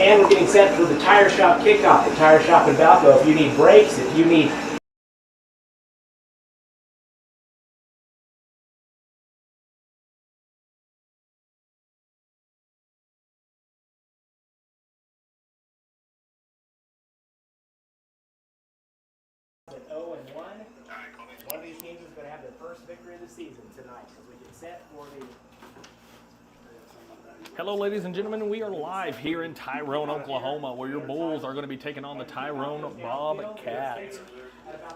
And we're getting set for the tire shop kickoff. The tire shop in Balko. If you need brakes, if you need an 0-1. One of these teams is going to have their first victory of the season tonight as we get set for the. Hello, ladies and gentlemen. We are live here in Tyrone, Oklahoma, where your Bulls are going to be taking on the Tyrone Bobcats.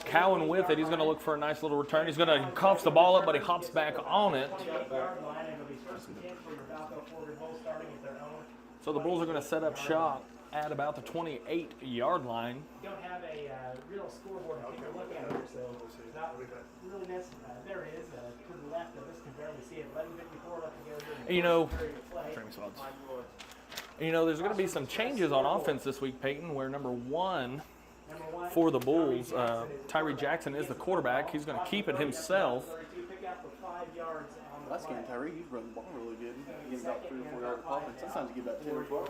Cowan with it. He's going to look for a nice little return. He's going to coughs the ball up, but he hops back on it. So the Bulls are going to set up shop at about the 28-yard line. We don't have a real scoreboard to take a look at here, so it's not really necessary. There it is, to the left of us, can barely see it. 11:54 left to go. And you know, there's going to be some changes on offense this week, Peyton, where number one for the Bulls, Tyree Jackson is the quarterback. He's going to keep it himself. Last game, Tyree, he's running the ball really good. He gives about 3 or 4 yards of offense. Sometimes he gives about 10 or 12.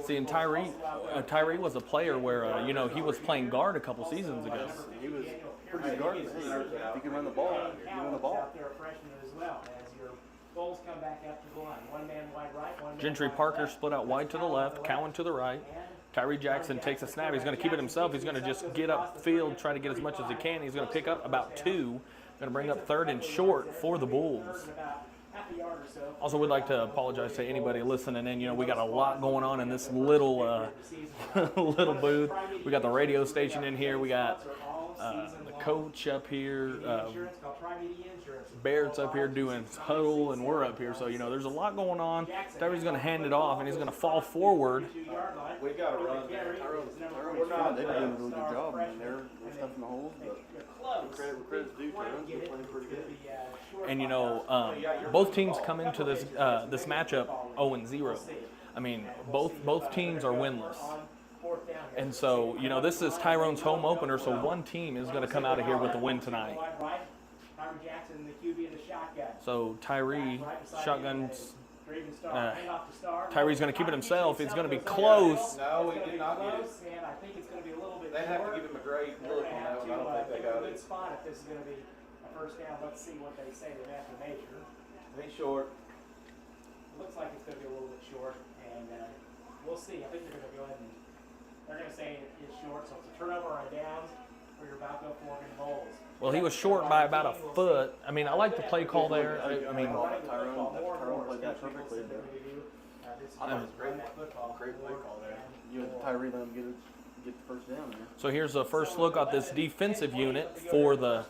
See, and Tyree was a player where, you know, he was playing guard a couple seasons ago. He was pretty good guard. If he can run the ball, he can run the ball. Gentry Parker split out wide to the left, Cowan to the right. Tyree Jackson takes a snap. He's going to keep it himself. He's going to just get upfield, try to get as much as he can. He's going to pick up about 2. Going to bring up 3rd and short for the Bulls. Also, we'd like to apologize to anybody listening in. You know, we got a lot going on in this little little booth. We got the radio station in here. We got the coach up here. Barrett's up here doing huddle, and we're up here. So, you know, there's a lot going on. Tyree's going to hand it off, and he's going to fall forward. We got to run there. Tyrone's fine. They've been doing a really good job. I mean, they're stuffing the holes, but credit's due. Tyrone's been playing pretty good. And, you know, both teams come into this this matchup 0-0. I mean, both teams are winless. And so, you know, this is Tyrone's home opener, so one team is going to come out of here with a win tonight. So Tyree, shotguns. Tyree's going to keep it himself. He's going to be close. No, he did not get it. They have to give him a great look on that one. I don't think they got it. Good spot if this is going to be a first down. Let's see what they say they have to measure. He's short. Looks like it's going to be a little bit short, and we'll see. I think they're going to go ahead and they're going to say it's short, so it's a turnover on downs for your Balko-Forgan Bulls. Well, he was short by about a foot. I mean, I like the play call there. I mean, Tyrone played that perfectly. I mean, great play call there. You and Tyree let him get the first down there. So here's a first look at this defensive unit for the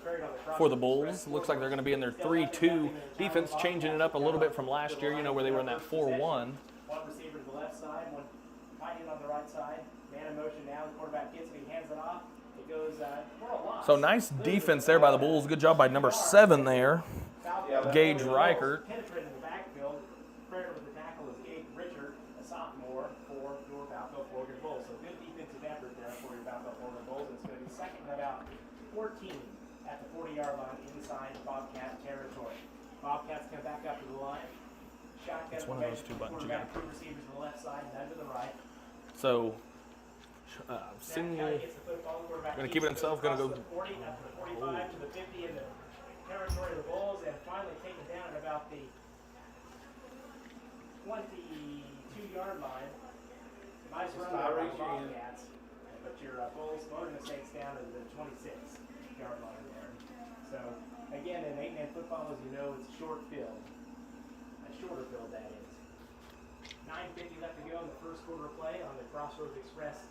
Bulls. Looks like they're going to be in their 3-2 defense, changing it up a little bit from last year, you know, where they were in that 4-1. One receiver to the left side, one tight end on the right side. Man in motion now. The quarterback gets it. He hands it off. It goes for a loss. So nice defense there by the Bulls. Good job by number 7 there, Gage Reichert. Penetrating the backfield. Prayer with the tackle is Gage Richard, a sophomore for your Balko-Forgan Bulls. So good defensive effort there for your Balko-Forgan Bulls. It's going to be second and about 14 at the 40-yard line inside Bobcat territory. Bobcats come back up to the line. Shotgun. It's one of those 2 buttons you got. Two receivers to the left side, none to the right. So single. Going to keep it himself. Going to go. 40 up to the 45 to the 50 in the territory of the Bulls, and finally taken down at about the 22-yard line. Nice run by the Bobcats, but your Bulls motor mistakes down to the 26-yard line there. So again, in 8-man football, as you know, it's a short field. A shorter field, that is. 9:50 left to go in the first quarter of play on the Crossroads Express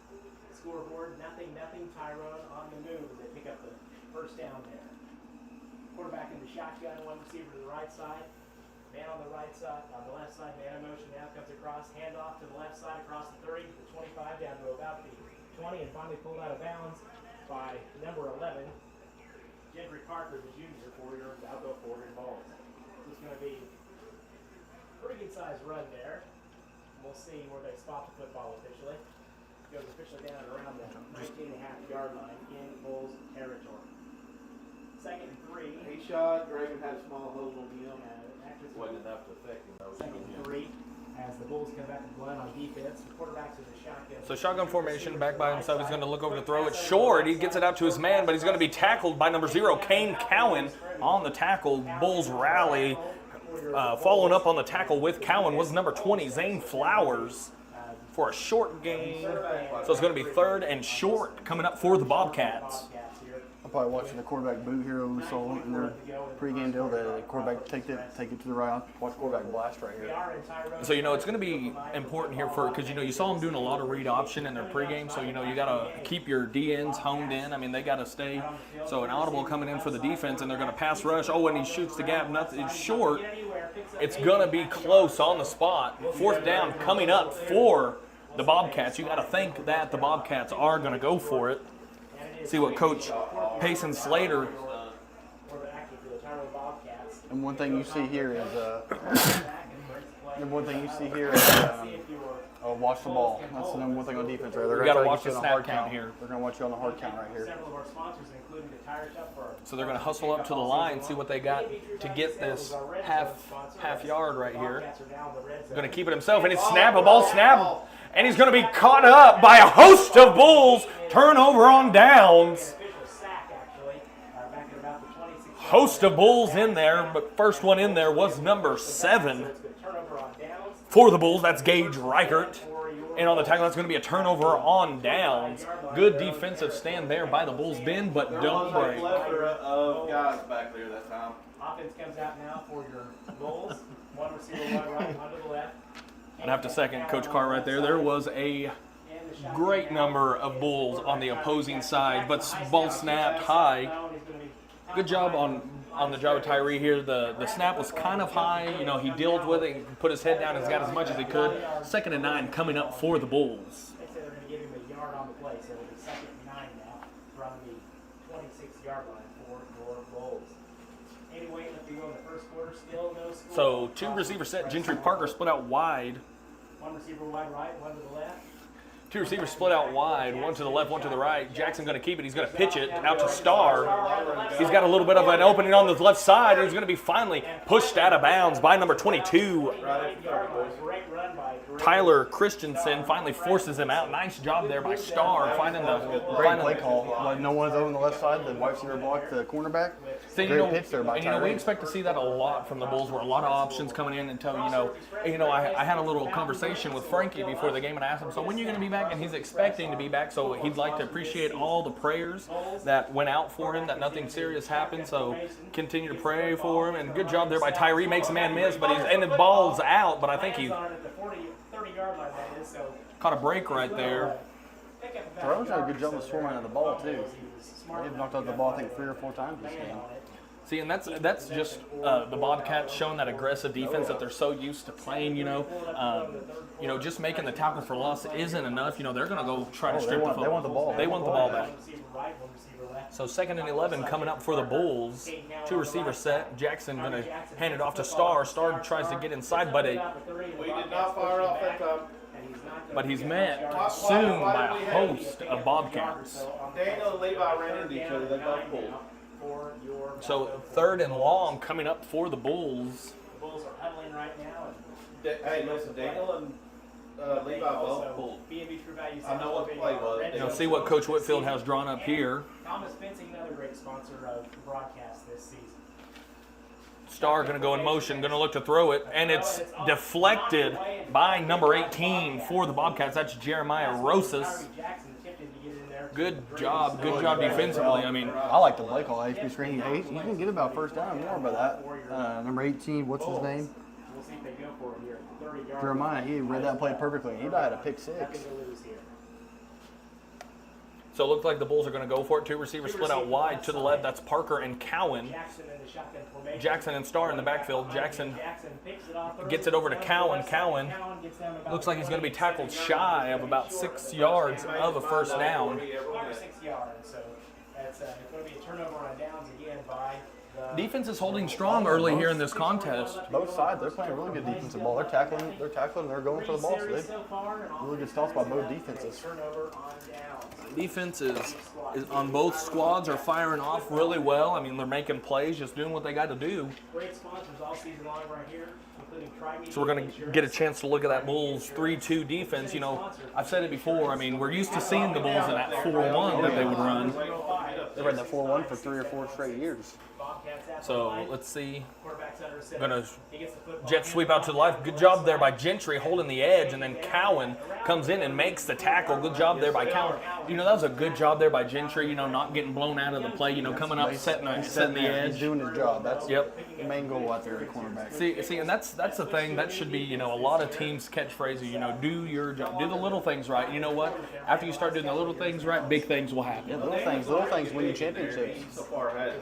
scoreboard. Nothing, Tyrone on the move as they pick up the first down there. Quarterback in the shotgun, one receiver to the right side. Man on the right side, on the left side, man in motion now comes across, handoff to the left side across the 30, the 25 down to about the 20, and finally pulled out of bounds by number 11, Gentry Parker, the junior for your Balko-Forgan Bulls. So it's going to be a pretty good sized run there. We'll see where they spot the football officially. Goes officially down around the 19.5-yard line in Bulls territory. Second and 3. He shot. Draven had a small hold on him. Wasn't enough to affect him. Second and 3 as the Bulls come back to blunt on defense. The quarterback's in the shotgun. So shotgun formation, back by himself. He's going to look over to throw it short. He gets it out to his man, but he's going to be tackled by number 0, Kane Cowan, on the tackle. Bulls rally. Following up on the tackle with Cowan was number 20, Zane Flowers, for a short gain. So it's going to be 3rd and short coming up for the Bobcats. I'm probably watching the quarterback boot here. We saw in their pregame deal that the quarterback take it to the right. Watch quarterback blast right here. So, it's going to be important here because, you saw them doing a lot of read option in their pregame. So, you got to keep your DNs honed in. I mean, they got to stay. So, an audible coming in for the defense, and they're going to pass rush. Oh, and he shoots the gap. Nothing. It's short. It's going to be close on the spot. 4th down coming up for the Bobcats. You got to think that the Bobcats are going to go for it. See what Coach Payson Slater. And one thing you see here is watch the ball. That's the number one thing on defense. Right? We got to watch the snap count here. They're going to watch you on the hard count right here. So they're going to hustle up to the line, see what they got to get this half yard right here. Going to keep it himself, and he's snap. And he's going to be caught up by a host of Bulls. Turnover on downs. Host of Bulls in there, but first one in there was number 7 for the Bulls. That's Gage Reichert. And on the tackle, that's going to be a turnover on downs. Good defensive stand there by the Bulls, Ben, but don't break. Guys back there that time. Offense comes out now for your Bulls. One receiver wide right, one to the left. I'd have to second Coach Carr right there. There was a great number of Bulls on the opposing side, but ball snapped high. Good job on the job of Tyree here. The snap was kind of high. He dealt with it and put his head down and got as much as he could. 2nd and 9 coming up for the Bulls. They said they're going to give him a yard on the play, so it'll be 2nd and 9 now from the 26-yard line for your Bulls. Anyway, if you go in the first quarter, still no score. So 2 receiver set. Gentry Parker split out wide. 1 receiver wide right, 1 to the left. 2 receivers split out wide, 1 to the left, 1 to the right. Jackson going to keep it. He's going to pitch it out to Starr. He's got a little bit of an opening on the left side, and he's going to be finally pushed out of bounds by number 22. Tyler Christensen finally forces him out. Nice job there by Starr finding the great play call. Like no one's over on the left side. The wide receiver blocked the cornerback. Great pitch there by Tyrone. We expect to see that a lot from the Bulls, where a lot of options coming in until I had a little conversation with Frankie before the game, and I asked him, so when are you going to be back? And he's expecting to be back, so he'd like to appreciate all the prayers that went out for him, that nothing serious happened. So continue to pray for him, and good job there by Tyree. Makes a man miss, but the ball's out. But I think he caught a break right there. Tyrone's done a good job of swarming out the ball too. They've knocked out the ball, I think, 3 or 4 times this game. See, and that's just the Bobcats showing that aggressive defense that they're so used to playing. Just making the tackle for loss isn't enough. They're going to go try to strip the football. They want the ball. They want the ball back. So 2nd and 11 coming up for the Bulls. 2 receivers set. Jackson going to hand it off to Starr. Starr tries to get inside, but We did not fire off that time. he's met soon by a host of Bobcats. Daniel and Levi ran into each other. They both pulled. So 3rd and long coming up for the Bulls. The Bulls are huddling right now. Hey, listen, Daniel and Levi both pulled. I know what the play was. See what Coach Whitfield has drawn up here. Thomas Fencing, another great sponsor of the broadcast this season. Starr going to go in motion, going to look to throw it, and it's deflected by number 18 for the Bobcats. That's Jeremiah Rosas. Good job defensively. I like the play call. HP screen. He's going to get about 1st down. More about that. Number 18, what's his name? Jeremiah. He read that play perfectly. He had a pick 6. So it looks like the Bulls are going to go for it. 2 receivers split out wide to the left. That's Parker and Cowan. Jackson and Starr in the backfield. Jackson gets it over to Cowan. Cowan looks like he's going to be tackled shy of about 6 yards of a 1st down. 6 yards. So that's going to be a turnover on downs again by Defense is holding strong early here in this contest. Both sides, they're playing really good defensive ball. They're tackling, and they're going for the ball. So they really good stalls by both defenses. Defense is on both squads are firing off really well. I mean, they're making plays, just doing what they got to do. Great sponsors all season long right here, including Tri-Media. So we're going to get a chance to look at that Bulls 3-2 defense. You know, I've said it before. I mean, we're used to seeing the Bulls in that 4-1 that they would run. They've run that 4-1 for 3 or 4 straight years. So let's see. Going to jet sweep out to the left. Good job there by Gentry holding the edge, and then Cowan comes in and makes the tackle. Good job there by Cowan. You know, that was a good job there by Gentry. You know, not getting blown out of the play. You know, coming up, setting the edge. He's doing his job. That's the Yep. main goal out there at cornerback. See, and that's the thing. That should be, you know, a lot of teams' catchphrase. You know, do your job, do the little things right. You know what? After you start doing the little things right, big things will happen. Yeah, little things win you championships. So far ahead.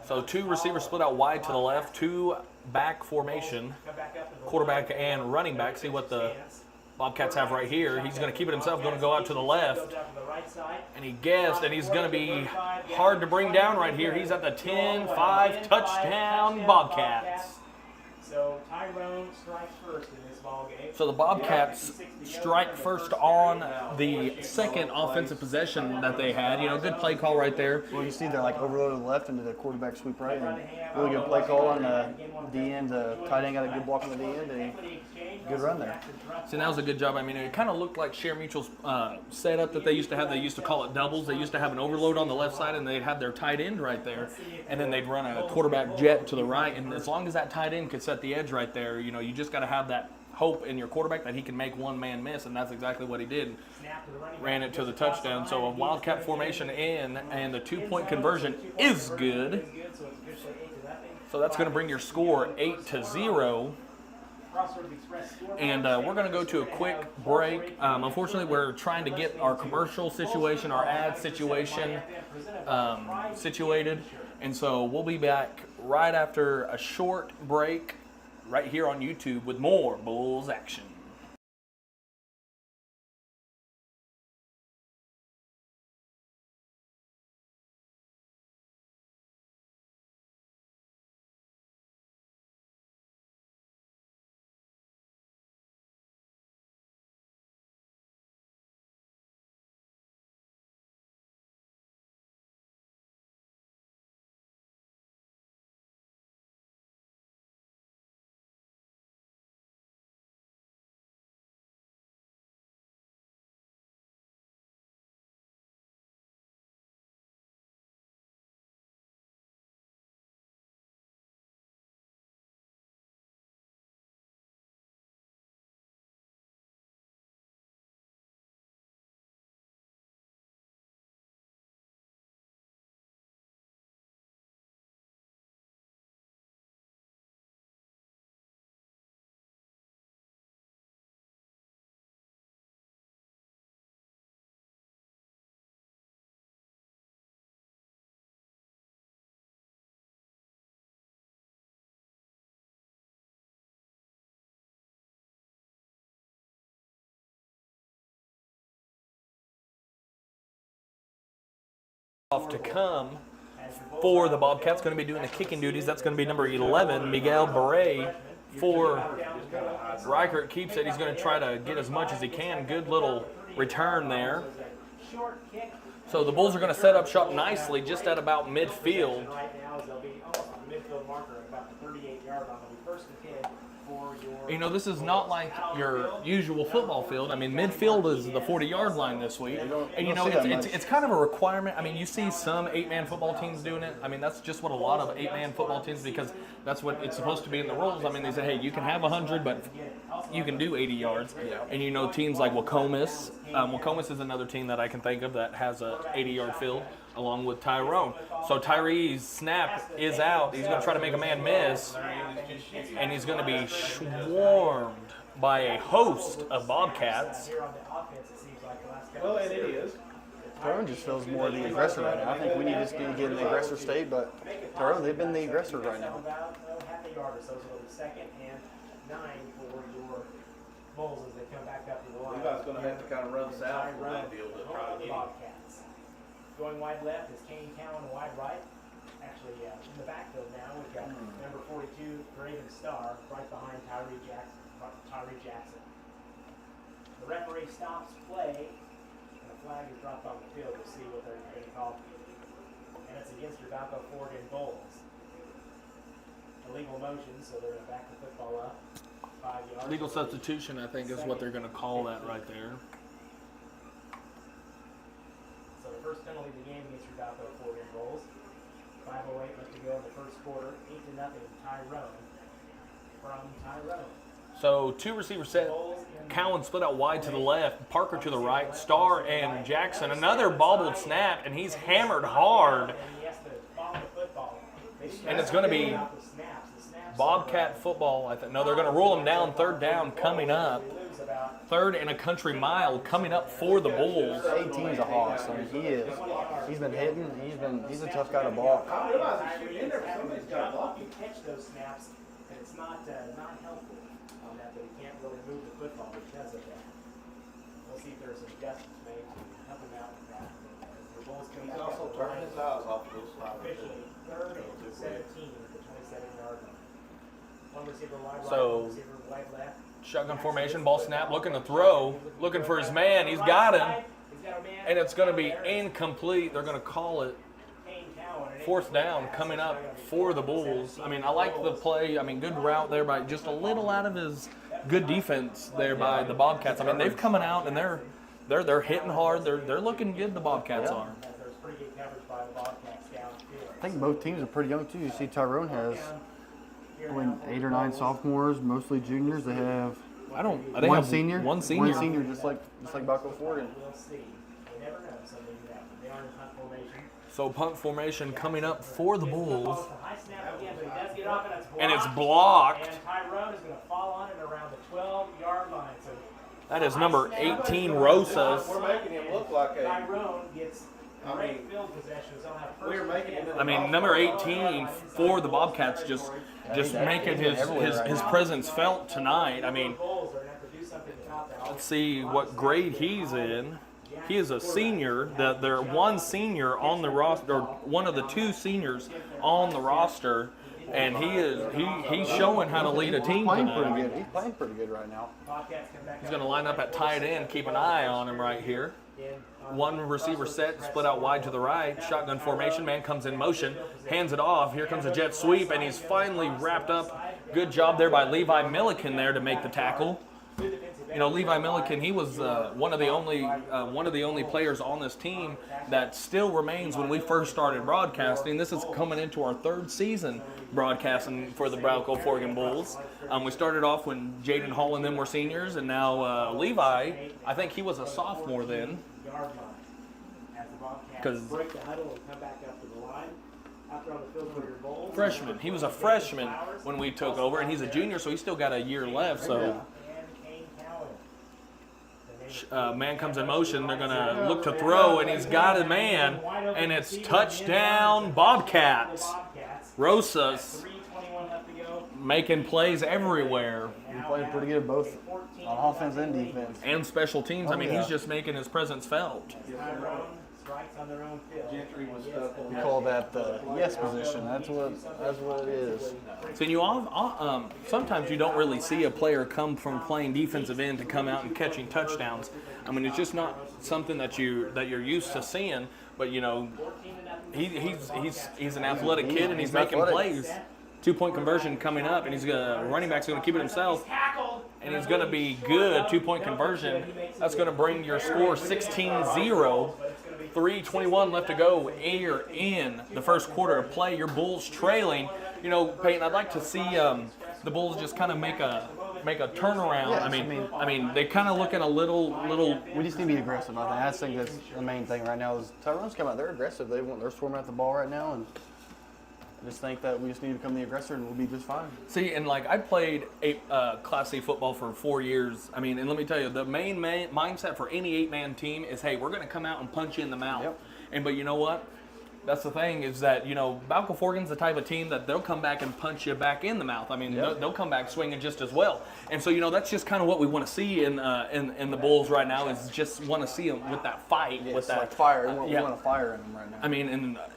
So 2 receivers split out wide to the left, 2 back formation, quarterback and running back. See what the Bobcats have right here. He's going to keep it himself, going to go out to the left. And he guessed, and he's going to be hard to bring down right here. He's at the 10-5 touchdown Bobcats. So Tyrone strikes first in this ball game. So the Bobcats strike first on the second offensive possession that they had. You know, good play call right there. Well, you see they're like overloaded to the left into the quarterback sweep right, and really good play call on the D end. The tight end got a good block on the D end, and good run there. See, that was a good job. I mean, it kind of looked like Share Mutual's setup that they used to have. They used to call it doubles. They used to have an overload on the left side, and they'd have their tight end right there, and then they'd run a quarterback jet to the right. And as long as that tight end could set the edge right there, you know, you just got to have that hope in your quarterback that he can make one man miss, and that's exactly what he did. Ran it to the touchdown. So a Wildcat formation in, and the 2-point conversion is good. So that's going to bring your score 8-0. And we're going to go to a quick break. Unfortunately, we're trying to get our commercial situation, our ad situation situated. And so we'll be back right after a short break right here on YouTube with more Bulls action. Off to come for the Bobcats, going to be doing the kicking duties. That's going to be number 11, Miguel Beret. For Reichert keeps it. He's going to try to get as much as he can. Good little return there. So the Bulls are going to set up shop nicely just at about midfield. You know, this is not like your usual football field. I mean, midfield is the 40-yard line this week. And, you know, it's kind of a requirement. I mean, you see some 8-man football teams doing it. I mean, that's just what a lot of 8-man football teams, because that's what it's supposed to be in the rules. I mean, they say, hey, you can have 100, but you can do 80 yards. And, you know, teams like Wacomas. Wacomas is another team that I can think of that has a 80-yard field, along with Tyrone. So Tyree's snap is out. He's going to try to make a man miss, and he's going to be swarmed by a host of Bobcats. Well, and it is. Tyrone just feels more the aggressor right now. I think we need to get in the aggressor state, but Tyrone, they've been the aggressor right now. Second and 9 for your Bulls as they come back up to the line. Levi's going to have to kind of run south for that field to try to get him. Going wide left is Kane Cowan, wide right. Actually, in the backfield now. We've got number 42, Graven Starr, right behind Tyree Jackson. The referee stops play, and a flag is dropped on the field. We'll see what they're going to call. And it's against your Balko-Forgan Bulls. Illegal motion, so they're going to back the football up 5 yards. Legal substitution, I think, is what they're going to call that right there. So the first penalty of the game against your Balko-Forgan Bulls. 5:08 left to go in the first quarter. 8-0 Tyrone from Tyrone. So 2 receivers set. Cowan split out wide to the left. Parker to the right. Starr and Jackson. Another bobbled snap, and he's hammered hard. And he has to follow the football. And it's going to be Bobcat football. I think. No, they're going to rule him down. 3rd down coming up. 3rd and a country mile coming up for the Bulls. 18's a hoss. I mean, he is. He's been hitting. He's a tough guy to block. I realize he's shooting in there, but somebody's got to block You him. catch those snaps, and it's not helpful on that, but he can't really move the football because of that. We'll see if there's some adjustments made to help him out with that. The Bulls come He's back also up the turning line. his eyes off those slides. Officially 3rd and 17 at the 27-yard line. One receiver wide right, So- one receiver wide left. Shotgun formation, ball snap, looking to throw, looking for his man. He's got him, and it's going to be incomplete. They're going to call it 4th down coming up for the Bulls. I mean, I like the play. I mean, good route there by just a little out of his good defense there by the Bobcats. I mean, they've coming out and they're hitting hard. They're looking good. The Bobcats are. There's pretty good coverage by the Bobcats downfield. I think both teams are pretty young too. You see, Tyrone has 8 or 9 sophomores, mostly juniors. They have They one have senior. One senior. One senior, just like Balko-Forgan. We'll see. They never know, so they do that. They are in punt formation. So punt formation coming up for the Bulls, It's a high snap again, but he does get off, and it's blocked. blocked. And Tyrone is going to fall on it around the 12-yard line. So That is number 18, Rosas. We're making him look like a. Tyrone gets great field possession. So he'll have first We're making and him. I mean, number 18 for the Bobcats just making his presence felt tonight. I mean, Bulls are going to have to do something about that. let's see what grade he's in. He is a senior. They're one senior on the roster, or one of the 2 seniors on the roster, and he's showing how to lead a team Playing pretty tonight. good. He's playing pretty good right now. Bobcats come back He's going to line up at tight end. Keep an eye on him right here. One receiver set, split out wide to the right. Shotgun formation. Man comes in motion, hands it off. Here comes a jet sweep, and he's finally wrapped up. Good job there by Levi Milliken there to make the tackle. You know, Levi Milliken, he was one of the only players on this team that still remains when we first started broadcasting. This is coming into our 3rd season broadcasting for the Balko-Forgan Bulls. We started off when Jaden Hall and them were seniors, and now Levi, I think he was a sophomore then. Yard line. As the Bobcats 'Cause- break the huddle and come back up to the line. Out there on the field for your Bulls. Freshman. He was a freshman when we took over, and he's a junior, so he's still got a year left. So, And Kane Cowan. man comes in motion. They're gonna look to throw, and he's got a man, and it's touchdown Bobcats. Bobcats. Rosas 3:21 left to go. making plays everywhere. He played pretty good both on offense and defense. And special teams. I mean, he's just making his presence felt. Tyrone strikes on their own field. Gentry was stuck. We call that the yes position. That's what it is. So sometimes you don't really see a player come from playing defensive end to come out and catching touchdowns. I mean, it's just not something that you're used to seeing. But you know, he's an athletic kid, and he's making plays. 2-point conversion coming up, and running back's going to keep it himself, and he's going to be good. 2-point conversion. That's going to bring your score 16-0. 3:21 left to go here in the first quarter of play. Your Bulls trailing. You know, Peyton, I'd like to see the Bulls just kind of make a turnaround. Yes, I mean, they kind of looking a little. We just need to be aggressive. I think that's the main thing right now. Is Tyrone's come out. They're aggressive. They're swarming at the ball right now, and I just think that we just need to become the aggressor, and we'll be just fine. See, and like I played Class C football for 4 years. I mean, and let me tell you, the main mindset for any 8-man team is, hey, we're going to come out and punch you in the mouth. Yep. But you know what? That's the thing is that, Balko-Forgan's the type of team that they'll come back and punch you back in the mouth. I mean, they'll come back swinging just as well. And so, that's just kind of what we want to see in the Bulls right now is just want to see them with that fight. With that like fire. We want a fire in them right now. I mean,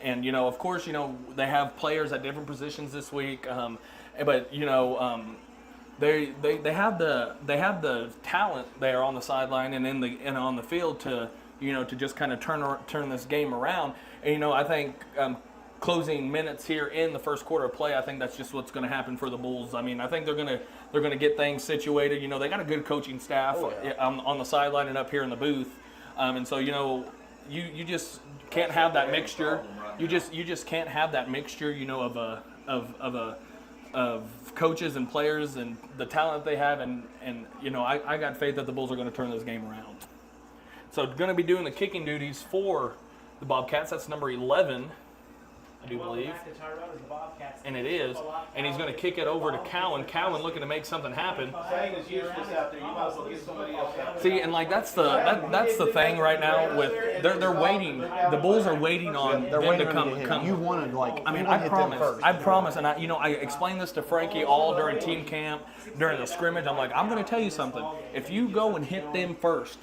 and of course, they have players at different positions this week. But, they have the talent there on the sideline and on the field to just kind of turn this game around. And, I think closing minutes here in the first quarter of play, I think that's just what's going to happen for the Bulls. I mean, I think they're going to get things situated. They got a good coaching staff on the sideline and up here in the booth, and so you just can't have that mixture. You just can't have that mixture, of coaches and players and the talent they have, and I got faith that the Bulls are going to turn this game around. So going to be doing the kicking duties for the Bobcats. That's number 11, I do believe. And it is. And he's going to kick it over to Cowan. Cowan looking to make something happen. Saying is useless out there. You might as well get somebody else out there. See, and that's the thing right now with they're waiting. The Bulls are waiting on them to come. You wanted I promise, and I explained this to Frankie all during team camp, during the scrimmage. I'm like, I'm going to tell you something. If you go and hit them first,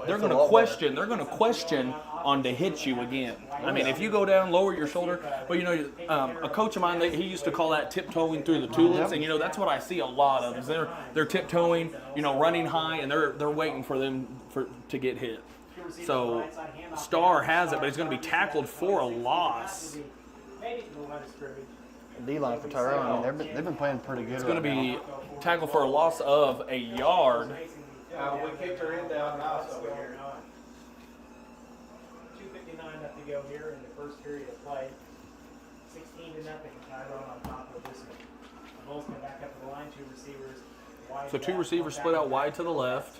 they're going to question. They're going to question on to hit you again. I mean, if you go down, lower your shoulder. But a coach of mine, he used to call that tiptoeing through the tulips, and that's what I see a lot of. Is they're tiptoeing, running high, and they're waiting for them to get hit. So Starr has it, but he's going to be tackled for a loss. D-line for Tyrone. I mean, they've been playing pretty good. It's going to be tackled for a loss of a yard. We kicked her in down now, so we're here. 2:59 left to go here in the first period of play. 16-0. Tyrone on top of this one. The Bulls come back up to the line. Two receivers. So two receivers split out wide to the left.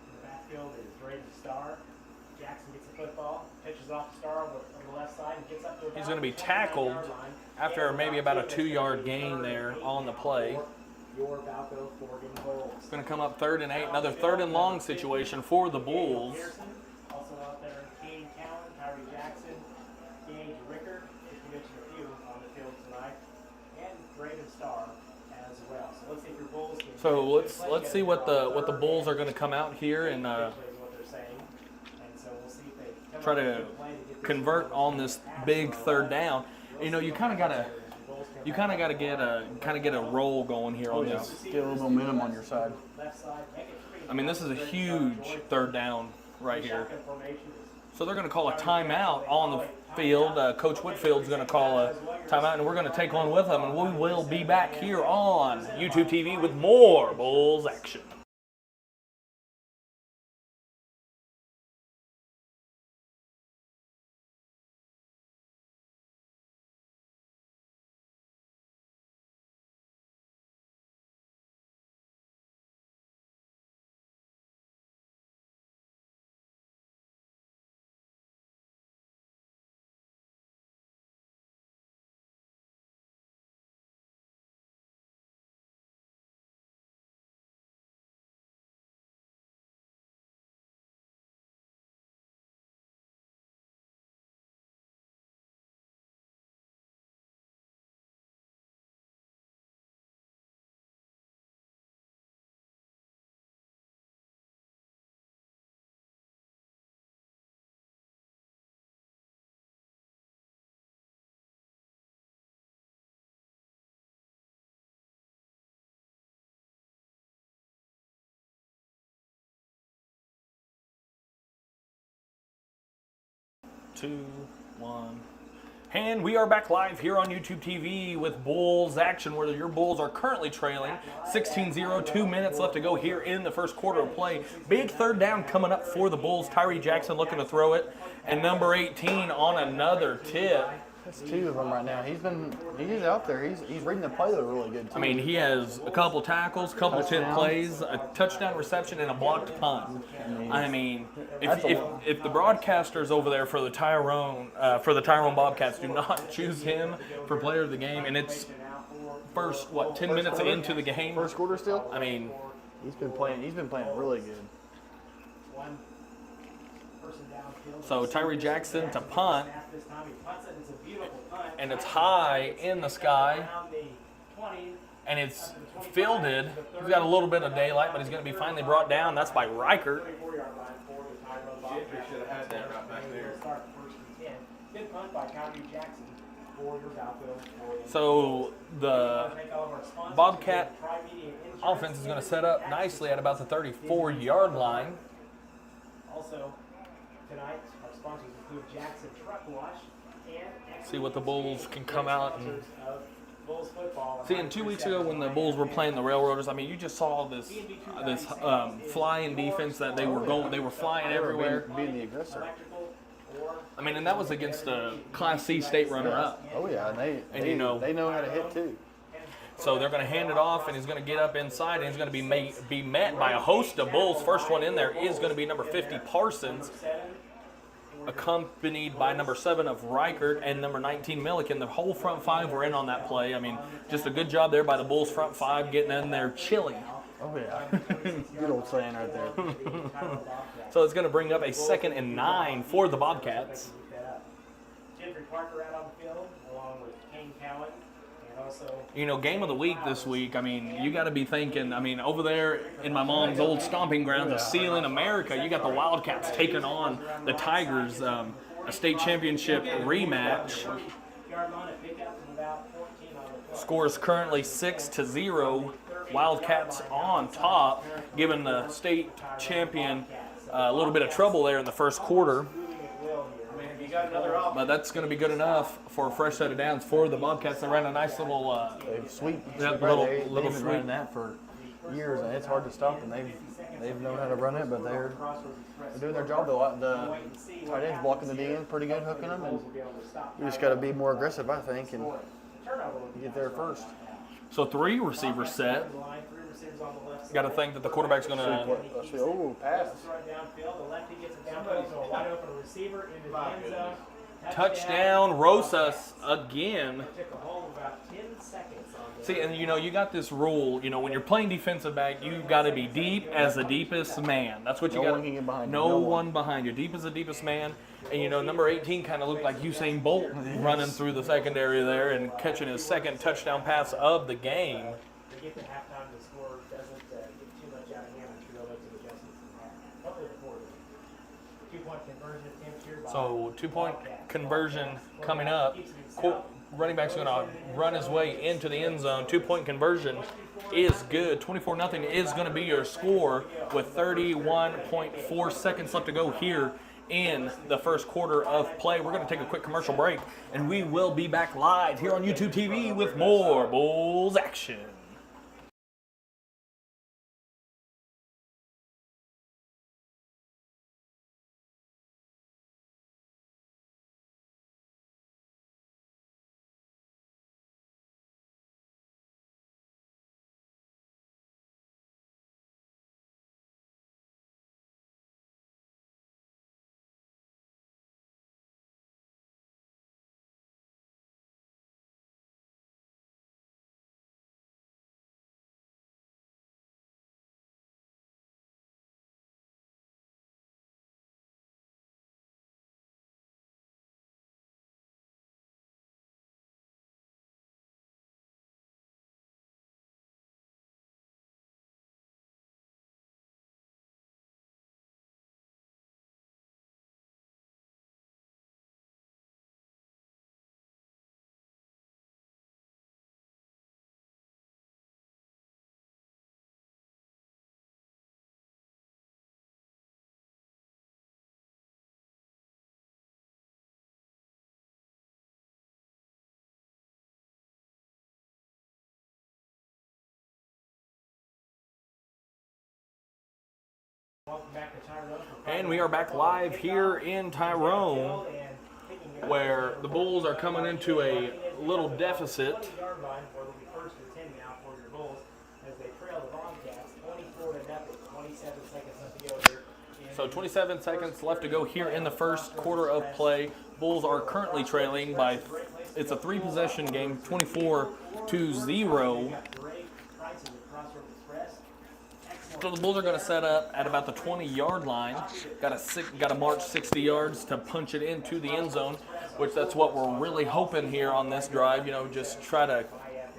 In the backfield is Braden Starr. Jackson gets the football, pitches off Starr on the left side, and gets up to about He's going to be tackled after maybe about a 2-yard gain there on the play. Your Balko-Forgan Bulls. It's going to come up 3rd and 8. Another 3rd and long situation for the Bulls. Also out there, Kane Cowan, Tyree Jackson, Gage Ricker, just to mention a few on the field tonight, and Braden Starr as well. So let's see if your Bulls can. So let's see what the Bulls are going to come out here and try to convert on this big 3rd down. You kind of got to get a roll going here on this. Get a little momentum on your side. I mean, this is a huge 3rd down right here. So they're going to call a timeout on the field. Coach Whitfield's going to call a timeout, and we're going to take one with them, and we will be back here on YouTube TV with more Bulls action. Two, one. And we are back live here on YouTube TV with Bulls action, where your Bulls are currently trailing 16-0, 2 minutes left to go here in the first quarter of play. Big 3rd down coming up for the Bulls. Tyree Jackson looking to throw it, and number 18 on another tip. That's 2 of them right now. He's out there. He's reading the play though really good too. I mean, he has a couple tackles, couple tip plays, a touchdown reception, and a blocked punt. I mean, if the broadcasters over there for the Tyrone Bobcats do not choose him for player of the game, and it's first 10 minutes into the game, First quarter still. I mean, he's been playing really good. person downfield. So Tyree Jackson to punt, This time he punts it. It's a beautiful punt. and it's high in the sky, Around the 20. and it's fielded. He's got a little bit of daylight, but he's going to be finally brought down. That's by Reichert. 24-yard line for the Tyrone Bobcats. Gentry should have had that right back there. Start first and 10. Good punt by Tyree Jackson for your Balko-Forgan. So the Bobcat offense is going to set up nicely at about the 34-yard line. Also, tonight, our sponsors include Jackson Truck Wash and See what the Bulls can come out and Bulls football. see. And 2 weeks ago, when the Bulls were playing the Railroaders, I mean, you just saw this flying defense that they were going. They were flying everywhere. Being the aggressor. I mean, and that was against a Class C state runner-up. Oh yeah, and you know, they know how to hit too. So they're going to hand it off, and he's going to get up inside, and he's going to be met by a host of Bulls. First one in there is going to be number 50 Parsons, accompanied by number 7 of Reichert and number 19 Milliken. The whole front five were in on that play. I mean, just a good job there by the Bulls front five, getting in there chilly. Oh yeah, good old saying right there. So it's going to bring up a 2nd and 9 for the Bobcats. Gentry Parker out on the field, along with Kane Cowan, and also. You know, game of the week this week, I mean, you got to be thinking, I mean, over there in my mom's old stomping grounds of Sealand, America, you got the Wildcats taking on the Tigers, a state championship rematch. Score is currently 6-0. Wildcats on top, giving the state champion a little bit of trouble there in the first quarter. But that's going to be good enough for a fresh set of downs for the Bobcats. They ran a nice little sweep. little They've been sweep. running that for years, and it's hard to stop them. They've known how to run it, but they're doing their job. The tight ends blocking the D end pretty good, hooking them, and you just got to be more aggressive, I think, and get there first. So 3 receivers set. Got to think that the quarterback's going to. Oh, pass. Touchdown, Rosas again. See, and you know, you got this rule, you know, when you're playing defensive back, you've got to be deep as the deepest man. That's what you got. No one can get behind you. No one behind you. Deep as the deepest man. And, you know, number 18 kind of looked like Usain Bolt running through the secondary there and catching his 2nd touchdown pass of the game. They get to halftime, the score doesn't get too much out of hand. I'm sure they'll make some adjustments in half. Hopefully the 2-point conversion attempt here by So 2-point conversion coming up. Running back's going to run his way into the end zone. 2-point conversion is good. 24-0 is going to be your score with 31.4 seconds left to go here in the first quarter of play. We're going to take a quick commercial break, and we will be back live here on YouTube TV with more Bulls action. And we are back live here in Tyrone, where the Bulls are coming into a little deficit. So 27 seconds left to go here in the first quarter of play. Bulls are currently trailing by, it's a 3-possession game, 24-0. So the Bulls are going to set up at about the 20-yard line. Got to march 60 yards to punch it into the end zone, which that's what we're really hoping here on this drive. You know, just try to,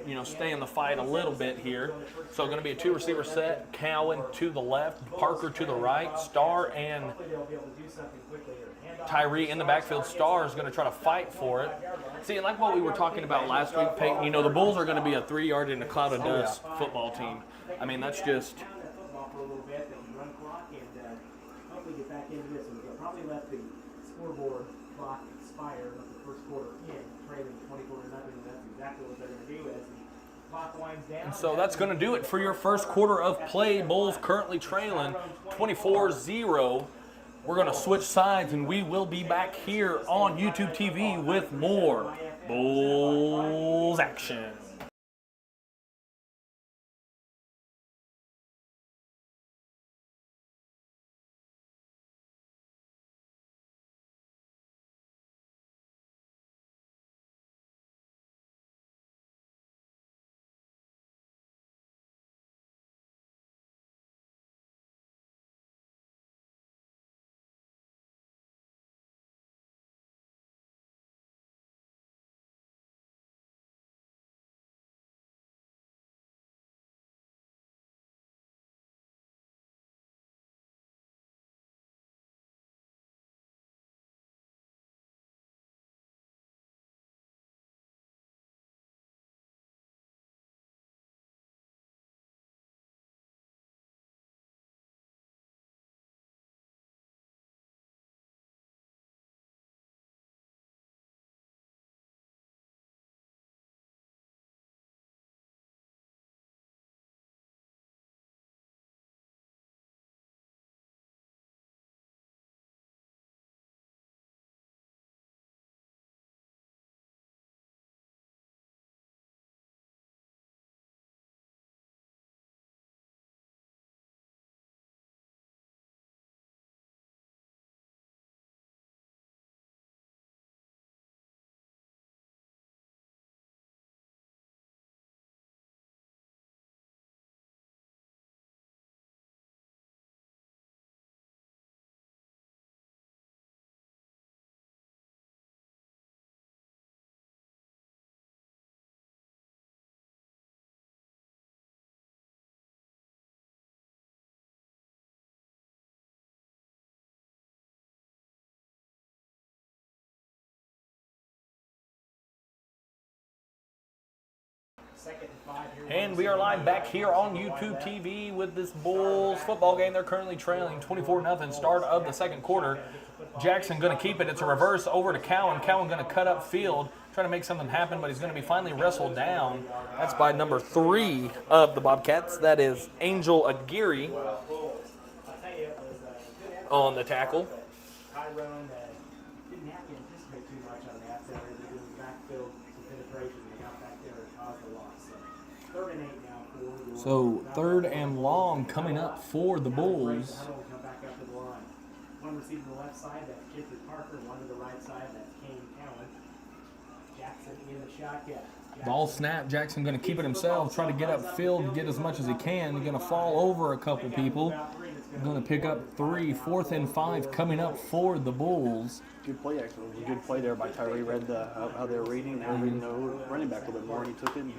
you know, stay in the fight a little bit here. So going to be a 2-receiver set. Cowan to the left, Parker to the right, Starr and Tyree in the backfield. Starr is going to try to fight for it. See, like what we were talking about last week, Peyton, you know, the Bulls are going to be a 3-yard in a cloud of dust football team. I mean, that's just... Get back into this one. They'll probably let the scoreboard clock expire with the first quarter in, trailing 24-0. That's exactly what they're going to do as the clock winds down. And so that's going to do it for your first quarter of play. Bulls currently trailing 24-0. We're going to switch sides, and we will be back here on YouTube TV with more Bulls action. And we are live back here on YouTube TV with this Bulls football game. They're currently trailing 24-0. Start of the second quarter. Jackson going to keep it. It's a reverse over to Cowan. Cowan going to cut up field, trying to make something happen, but he's going to be finally wrestled down. That's by number 3 of the Bobcats. That is Angel Aguirre on the tackle. Tyrone didn't have to anticipate too much on that. They were doing backfield penetration. They got back there and caused a loss. So 3rd and 8 now. So 3rd and long coming up for the Bulls. Come back up to the line. One receiver to the left side, that's Jeffrey Parker. One to the right side, that's Kane Cowan. Jackson in the shotgun. Ball snap. Jackson going to keep it himself, try to get upfield, get as much as he can. He's going to fall over a couple people. Going to pick up 3. 4th and 5 coming up for the Bulls. Good play, actually. It was a good play there by Tyree. Read how they were reading. They were reading the running back a little bit more, and he took it. And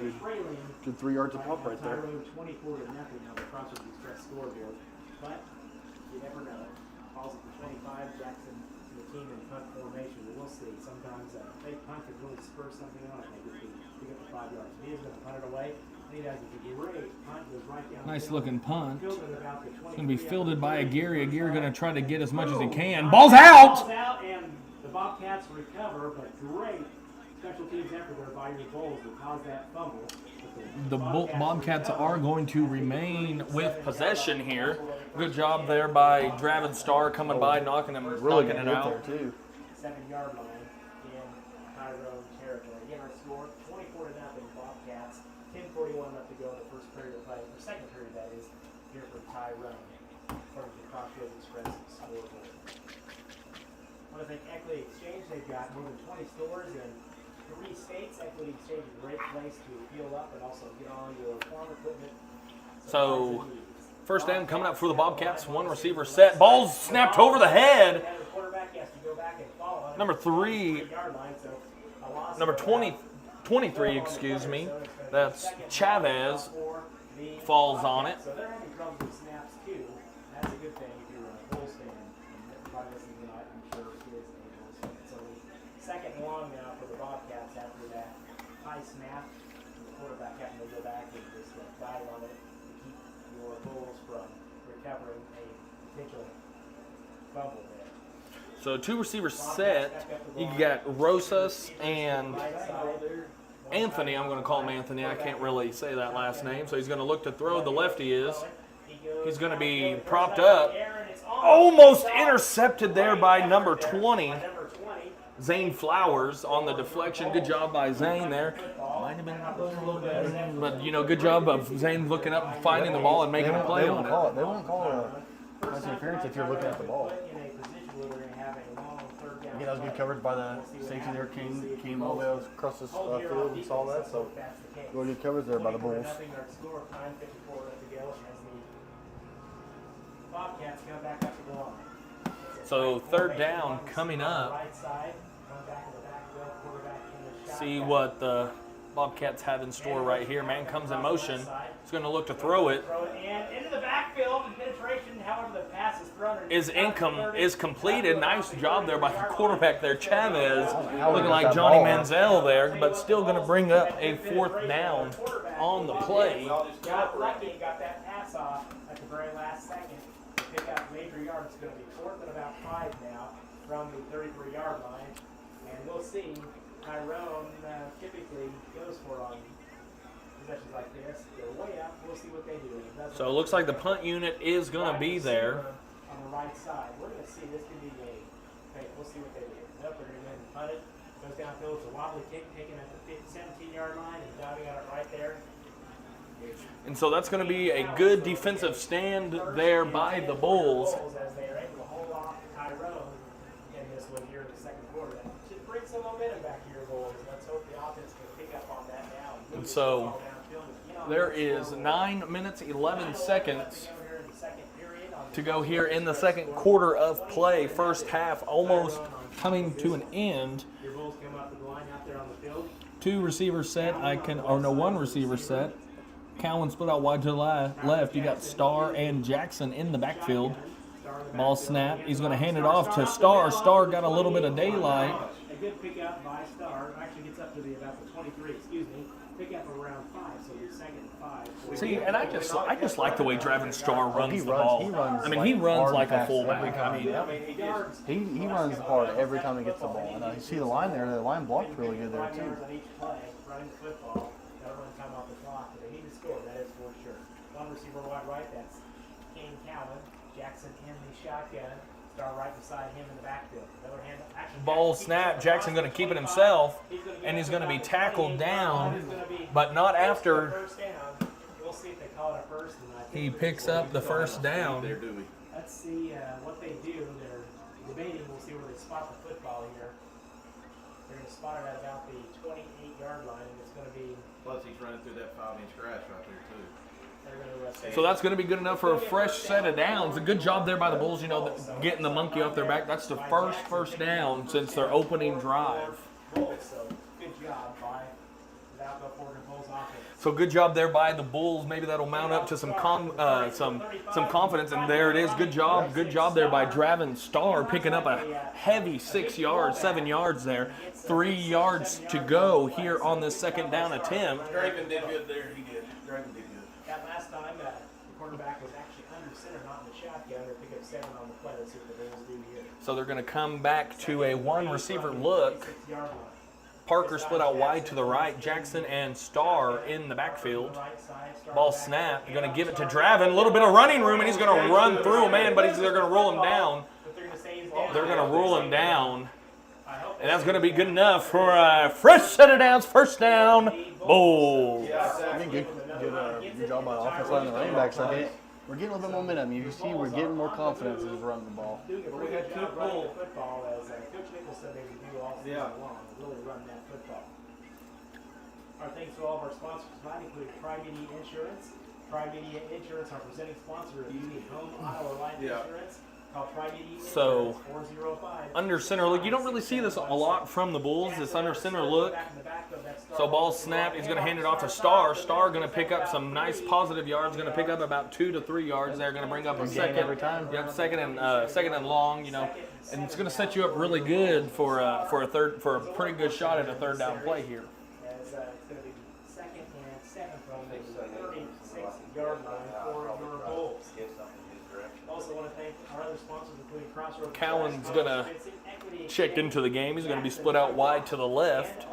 good 3 yards of pop right there. 24-0 on the Crossroads Express scoreboard. But you never know. Falls at the 25. Jackson and the team in punt formation. We'll see. Sometimes a fake punt could really spur something on it. They get the 5 yards. He is going to punt it away. He does a great punt. Goes right down. Nice looking punt. It's going to be fielded by Aguirre. Aguirre going to try to get as much as he can. Ball's out! Ball's out, and the Bobcats recover, but great special teams effort there by your Bulls to cause that fumble. The Bobcats are going to remain with possession here. Good job there by Draven Starr coming by, knocking it out. There too. 7-yard line in Tyrone territory. Again, our score 24-0 Bobcats. 10:41 left to go in the first period of play. The second period, that is, here for Tyrone. According to the Crossroads Express scoreboard. I want to thank Equity Exchange. They've got more than 20 stores in 3 states. Equity Exchange is a great place to fuel up and also get all your farm equipment. So First down coming up for the Bobcats. One receiver set. Ball's snapped over the head. Number 23, excuse me. That's Chavez. Falls on it. So they're having trouble with snaps too. That's a good thing if you're a Bulls fan. And probably listening tonight, I'm sure he is a Bulls fan. So second and long now for the Bobcats after that high snap. The quarterback having to go back and just dive on it to keep your Bulls from recovering a potential fumble there. So two receivers set. You got Rosas and Anthony. I'm going to call him Anthony. I can't really say that last name. So he's going to look to throw. The lefty is. He's going to be propped up. Almost intercepted there by number 20. Zane Flowers on the deflection. Good job by Zane there. Might have been a little better. But, you know, good job of Zane looking up, finding the ball, and making a play on it. They won't call a pass interference if you're looking at the ball. Again, that was good coverage by the safety there. Came all the way across the field and saw that. So, really good coverage there by the Bulls. So third down coming up. See what the Bobcats have in store right here. Man comes in motion. He's going to look to throw it. And into the backfield, and penetration, however the pass is thrown. Is completed. Nice job there by the quarterback there, Chavez. Looking like Johnny Manziel there, but still going to bring up a fourth down on the play. Got lucky and got that pass off at the very last second to pick up major yards. It's going to be 4th and about 5 now from the 33-yard line. And we'll see. Tyrone typically goes for on possessions like this. They're way up. We'll see what they do. So it looks like the punt unit is going to be there. On the right side. We're going to see. This could be a. We'll see what they do. Nope, they're going to go ahead and punt it. Goes downfield. It's a wobbly kick taken at the 17-yard line and diving on it right there. And so that's going to be a good defensive stand there by the Bulls. As they are able to hold off Tyrone in this one here in the second quarter. That should bring some momentum back to your Bulls. Let's hope the offense can pick up on that now. And so there is 9 minutes, 11 seconds to go here in the second quarter of play. First half almost coming to an end. Your Bulls come up with the line out there on the field. Two receivers set. One receiver set. Cowan split out wide to the left. You got Starr and Jackson in the backfield. Ball snap. He's going to hand it off to Starr. Starr got a little bit of daylight. A good pickup by Starr. Actually gets up to about the 23, excuse me. Pickup around 5, so your second and 5. See, and I just like the way Draven Starr runs the ball. He runs. I mean, he runs like a fullback. He runs hard every time he gets the ball. And you see the line there. The line blocked really good there too. On each play, running the football. Got to run time off the clock, but they need to score. That is for sure. One receiver wide right. That's Kane Cowan. Jackson in the shotgun. Starr right beside him in the backfield. Ball snap. Jackson going to keep it himself, and he's going to be tackled down, but not after he picks up the first down. Let's see what they do. They're debating. We'll see where they spot the football here. They're going to spot it at about the 28-yard line, and it's going to be. Plus, he's running through that 5-inch grass right there too. So that's going to be good enough for a fresh set of downs. A good job there by the Bulls, getting the monkey off their back. That's the first down since their opening drive. So good job by Balko-Forgan Bulls offense. So good job there by the Bulls. Maybe that'll mount up to some confidence. And there it is. Good job there by Draven Starr picking up a heavy 6 yards, 7 yards there. 3 yards to go here on this second down attempt. Draven did good there. He did. Draven did good. That last time, the quarterback was actually under center, not in the shotgun. They pick up 7 on the play. Let's see what the Bulls do here. So they're going to come back to a one receiver look. Parker split out wide to the right. Jackson and Starr in the backfield. Ball snap. They're going to give it to Draven. A little bit of running room, and he's going to run through a man, but they're going to roll him down. They're going to roll him down. And that's going to be good enough for a fresh set of downs. First down, Bulls. Good job by the offensive line and the running backs. We're getting a little bit of momentum. You see, we're getting more confidence as we're running the ball. Doing a pretty good job running the football, as Coach Nichols said they would do all season long. Really run that football. Our thanks to all of our sponsors tonight, including Tri-Mini Insurance, Tri-Media Insurance, our presenting sponsor. If you need home, auto, or life insurance, call Tri-Media Insurance, So 405. under center look, you don't really see this a lot from the Bulls. This under center look. So ball snap, he's going to hand it off to Star. Star going to pick up some nice positive yards. Going to pick up about 2 to 3 yards. They're going to bring up a second every time. Yep, second and long. You know, and it's going to set you up really good for a pretty good shot at a third down play here. As it's going to be 2nd and 7 from the 36-yard line for your Bulls. Also want to thank our other sponsors, including Crossroads. Cowan's going to check into the game. He's going to be split out wide to the left.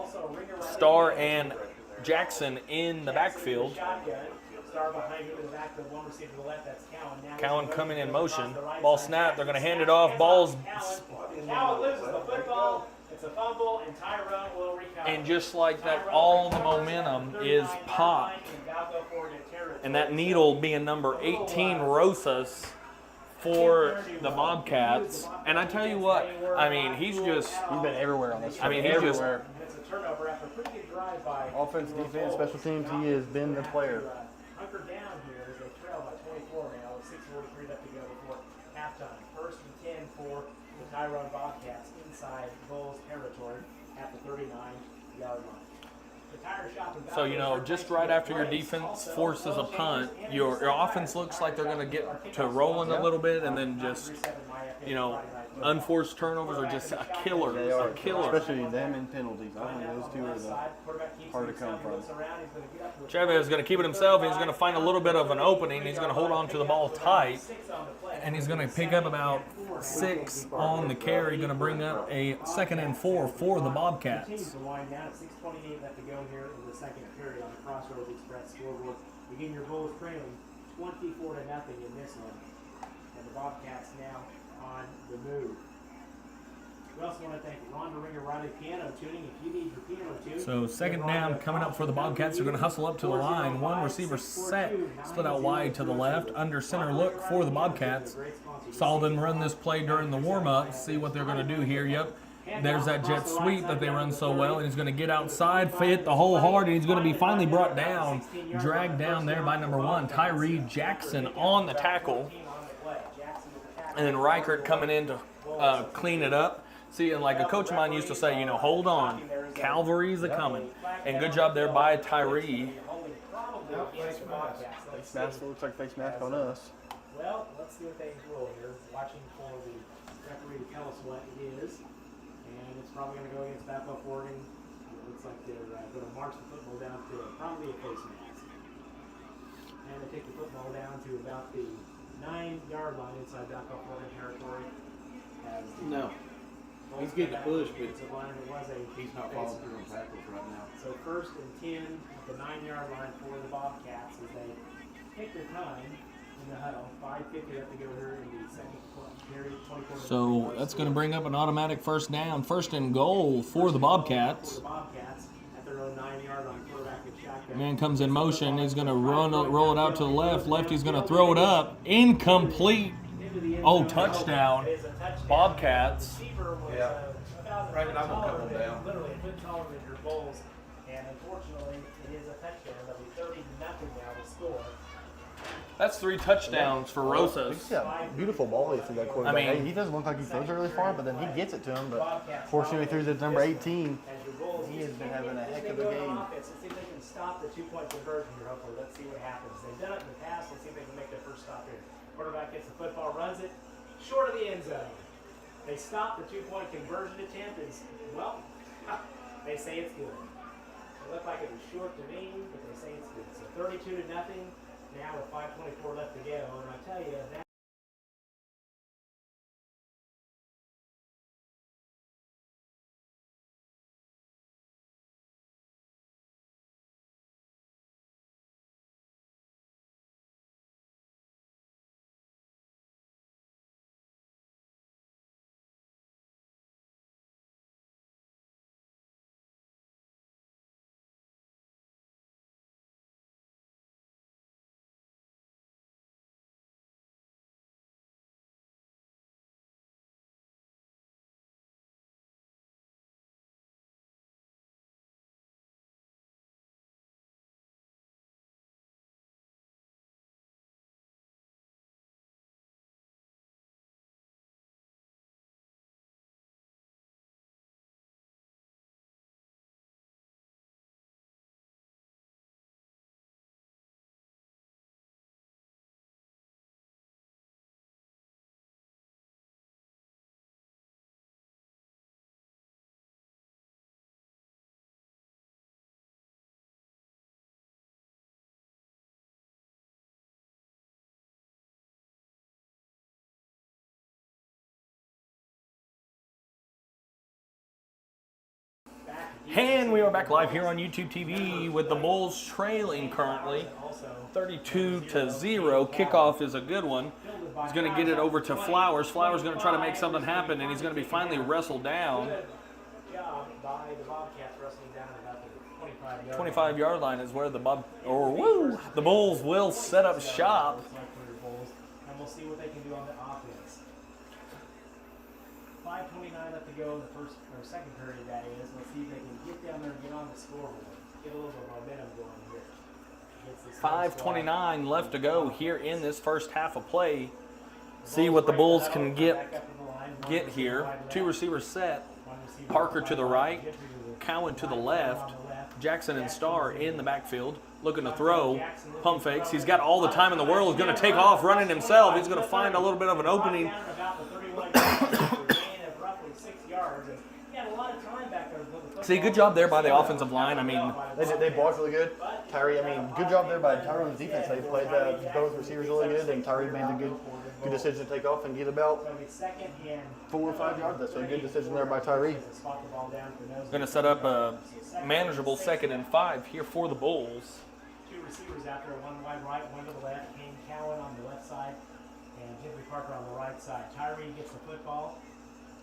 Star and Jackson in the backfield. Star behind him in the back, the one receiver to the left, that's Cowan. Cowan coming in motion. Ball snap. They're going to hand it off. Ball's. Cowan loses the football. It's a fumble, and Tyrone will recover. And just like that, all the momentum is popped. And that needle being number 18, Rosas, for the Bobcats. And I tell you what, I mean, he's been everywhere on this. I mean, he's everywhere. It's a turnover after a pretty good drive by Offense, defense, special teams. He has been the player. Hunker down here as they trail by 24 now with 6:43 left to go before halftime. 1st and 10 for the Tyrone Bobcats inside Bulls territory at the 39-yard line. So, you know, just right after your defense forces a punt, your offense looks like they're going to get to rolling a little bit, and then just, you know, unforced turnovers are just a killer. They are. A killer. Especially them and penalties. I think those two are the hard to come from. Chavez is going to keep it himself. He's going to find a little bit of an opening. He's going to hold on to the ball tight, and he's going to pick up about 6 on the carry. Going to bring up a 2nd and 4 for the Bobcats. 6:28 left to go here in the second period on the Crossroads Express scoreboard. Again, your Bulls trailing 24 to nothing in this one, and the Bobcats now on the move. We also want to thank Rhonda Ringer Riley Piano Tuning. If you need your piano tuned, So 2nd down coming up for the Bobcats. They're going to hustle up to the line. One receiver set, split out wide to the left. Under center look for the Bobcats. Saw them run this play during the warm-up. See what they're going to do here. Yep. There's that jet sweep that they run so well, and he's going to get outside, fit the hole hard, and he's going to be finally brought down, dragged down there by number 1, Tyree Jackson on the tackle. And then Reichert coming in to clean it up. See, and like a coach of mine used to say, you know, hold on, Calvary's a-coming. And good job there by Tyree. Face mask looks like face mask on us. Well, let's see what they roll here. Watching for the referee to tell us what it is. And it's probably going to go against Balko-Forgan. It looks like they're going to march the football down to probably a face mask. And they take the football down to about the 9-yard line inside Balko-Forgan territory. No. He's getting a push, but he's not following through on tackles right now. So 1st and 10 at the 9-yard line for the Bobcats as they take their time in the huddle. 5:50 left to go here in the second period. 24. So that's going to bring up an automatic 1st down, 1st and goal for the Bobcats. For the Bobcats at their own 9-yard line, quarterback and shotgun. Man comes in motion. He's going to roll it out to the left. Lefty's going to throw it up. Incomplete. Oh, touchdown. Bobcats. Yeah. Right, I'm going to cut them down. Literally a foot taller than your Bulls. And unfortunately, it is a touchdown. It'll be 30 to nothing now to score. That's 3 touchdowns for Rosas. He's got beautiful ball through that quarterback. I mean, he doesn't look like he throws it really far, but then he gets it to him. But fortunately, he throws it to number 18. He has been having a heck of a game. Let's see if they can stop the 2-point conversion here, hopefully. Let's see what happens. They've done it in the past. Let's see if they can make their first stop here. Quarterback gets the football, runs it short of the end zone. They stop the 2-point conversion attempt, and, well, they say it's good. It looked like it was short to me, but they say it's good. So 32 to nothing now with 5:24 left to go. And I tell you, that And we are back live here on YouTube TV with the Bulls trailing currently 32-0. Kickoff is a good one. He's going to get it over to Flowers. Flowers going to try to make something happen, and he's going to be finally wrestled down. Good job by the Bobcats wrestling down at about the 25-yard line is where the the Bulls will set up shop. And we'll see what they can do on the offense. 5:29 left to go in the first or second period, that is. Let's see if they can get down there and get on the scoreboard. Get a little bit of momentum going here. 5:29 left to go here in this first half of play. See what the Bulls can get here. Two receivers set. Parker to the right, Cowan to the left, Jackson and Starr in the backfield, looking to throw, pump fakes. He's got all the time in the world. He's going to take off running himself. He's going to find a little bit of an opening. See, good job there by the offensive line. I mean, they blocked really good. Tyree, good job there by Tyrone's defense. They played both receivers really good, and Tyree made the good decision to take off and get about 4 or 5 yards. That's a good decision there by Tyree. Going to set up a manageable 2nd and 5 here for the Bulls. Two receivers out there, one wide right, one to the left. Kane Cowan on the left side, and Henry Parker on the right side. Tyree gets the football.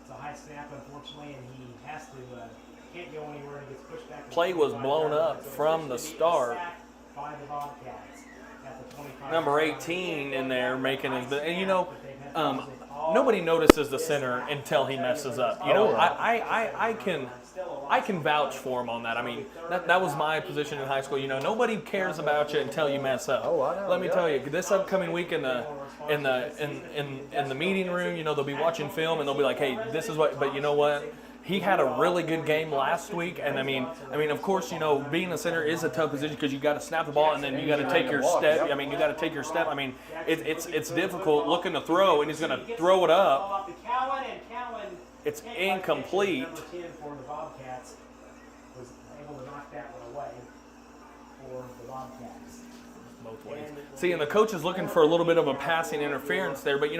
It's a high snap, unfortunately, and he has to can't go anywhere and gets pushed back. Play was blown up from the start. By the Bobcats at the 25. Number 18 in there making his, and nobody notices the center until he messes up. I can vouch for him on that. I mean, that was my position in high school. Nobody cares about you until you mess up. Oh, I know. Let me tell you, this upcoming week in the meeting room, they'll be watching film and they'll be like, hey, this is what. But you know what? He had a really good game last week, and I mean, of course, being a center is a tough position because you got to snap the ball and then you got to take your step. You got to take your step. It's difficult looking to throw, and he's going to throw it up. It's incomplete. Number 10 for the Bobcats was able to knock that one away for the Bobcats. Both ways. See, and the coach is looking for a little bit of a passing interference there, but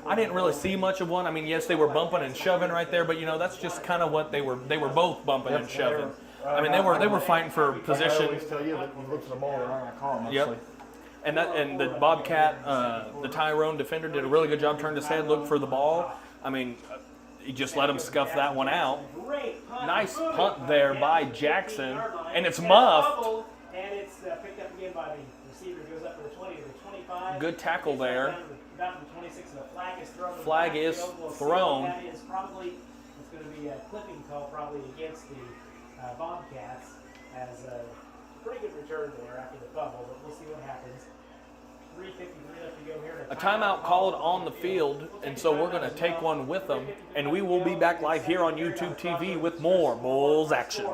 I didn't really see much of one. I mean, yes, they were bumping and shoving right there, but that's just kind of what they were. They were both bumping and shoving. I mean, they were fighting for position. I always tell you that you look for the ball, they're not going to call them. Yep. And the Bobcat, the Tyrone defender did a really good job. Turned his head, looked for the ball. I mean, he just let him scuff that one out. Nice punt there by Jackson, and it's muffed. And it's picked up again by the receiver. Goes up to the 20 to the 25. Good tackle there. About the 26, and the flag is thrown. Flag is thrown. That is probably, it's going to be a clipping call probably against the Bobcats as a pretty good return there after the fumble, but we'll see what happens. 3:53 left to go here. A timeout called on the field, and so we're going to take one with them, and we will be back live here on YouTube TV with more Bulls action.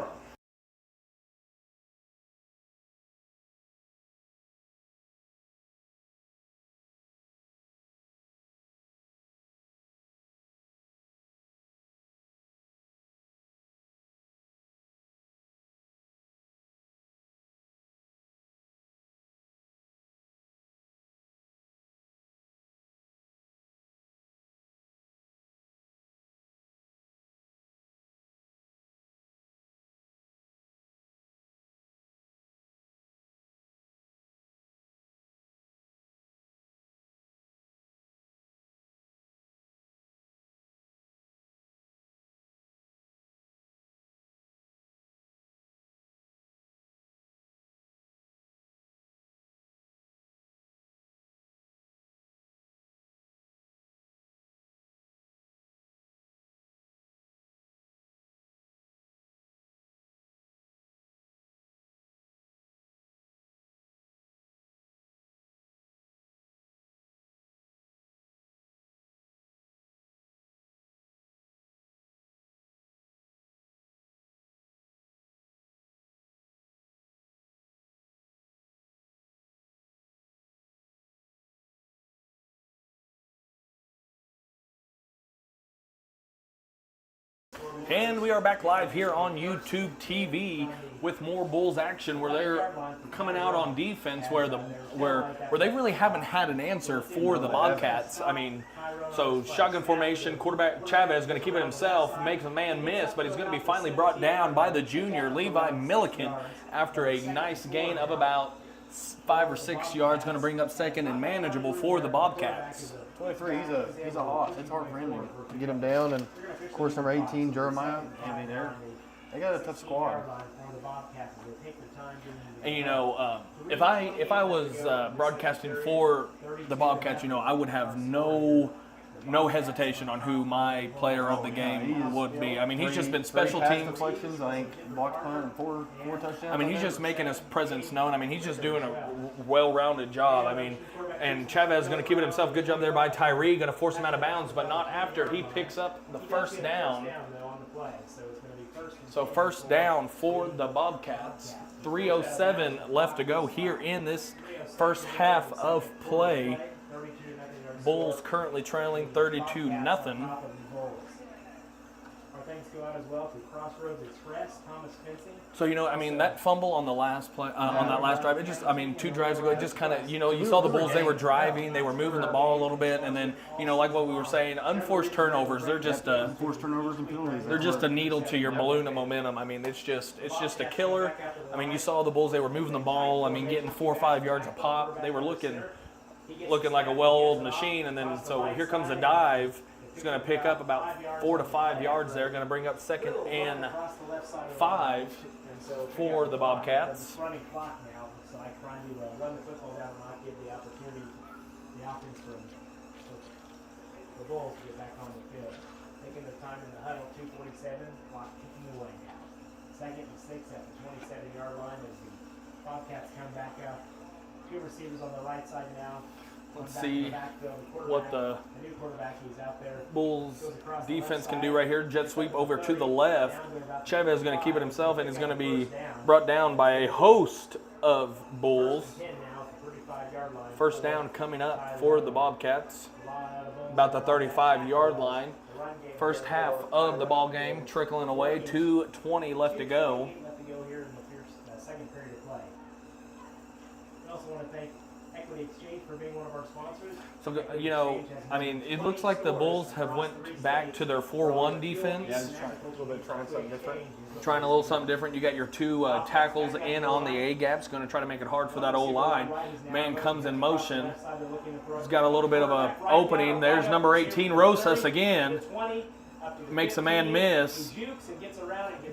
And we are back live here on YouTube TV with more Bulls action, where they're coming out on defense, where they really haven't had an answer for the Bobcats. I mean, so shotgun formation, quarterback Chavez is going to keep it himself, makes a man miss, but he's going to be finally brought down by the junior Levi Milliken after a nice gain of about 5 or 6 yards. Going to bring up second and manageable for the Bobcats. 23, he's a hoss. It's hard for him to get him down. And, of course, number 18, Jeremiah. I mean, they got a tough squad. And, you know, if I was broadcasting for the Bobcats, you know, I would have no hesitation on who my player of the game would be. I mean, he's just been special teams. Deflections, I think, blocked punt and four touchdowns. I mean, he's just making his presence known. I mean, he's just doing a well-rounded job. I mean, and Chavez is going to keep it himself. Good job there by Tyree. Going to force him out of bounds, but not after he picks up the first down. So first down for the Bobcats. 3:07 left to go here in this first half of play. Bulls currently trailing 32-0. So, you know, I mean, that fumble on the last play, on that last drive, it just, I mean, 2 drives ago, it just kind of, you know, you saw the Bulls, they were driving, they were moving the ball a little bit, and then, you know, like what we were saying, unforced turnovers, they're just forced turnovers and penalties. They're just a needle to your balloon of momentum. I mean, it's just a killer. I mean, you saw the Bulls, they were moving the ball, I mean, getting 4 or 5 yards a pop. They were looking like a well-oiled machine, and then so here comes a dive. He's going to pick up about 4 to 5 yards there. Going to bring up second and 5 for the Bobcats. Running clock now, so I try to run the football down and not give the opportunity, the offense for the Bulls to get back on the field. Taking the time in the huddle, 2:47, clock ticking away now. Second and 6 at the 27-yard line as the Bobcats come back up. 2 receivers on the right side now. Let's see what the Bulls defense can do right here. Jet sweep over to the left. Chavez is going to keep it himself, and is going to be brought down by a host of Bulls. First down coming up for the Bobcats, about the 35-yard line. First half of the ball game trickling away. 2:20 left to go. So, you know, I mean, it looks like the Bulls have went back to their 4-1 defense. Trying a little something different. You got your 2 tackles in on the A-gaps, going to try to make it hard for that O-line. Man comes in motion. He's got a little bit of a opening. There's number 18, Rosas again. Makes a man miss.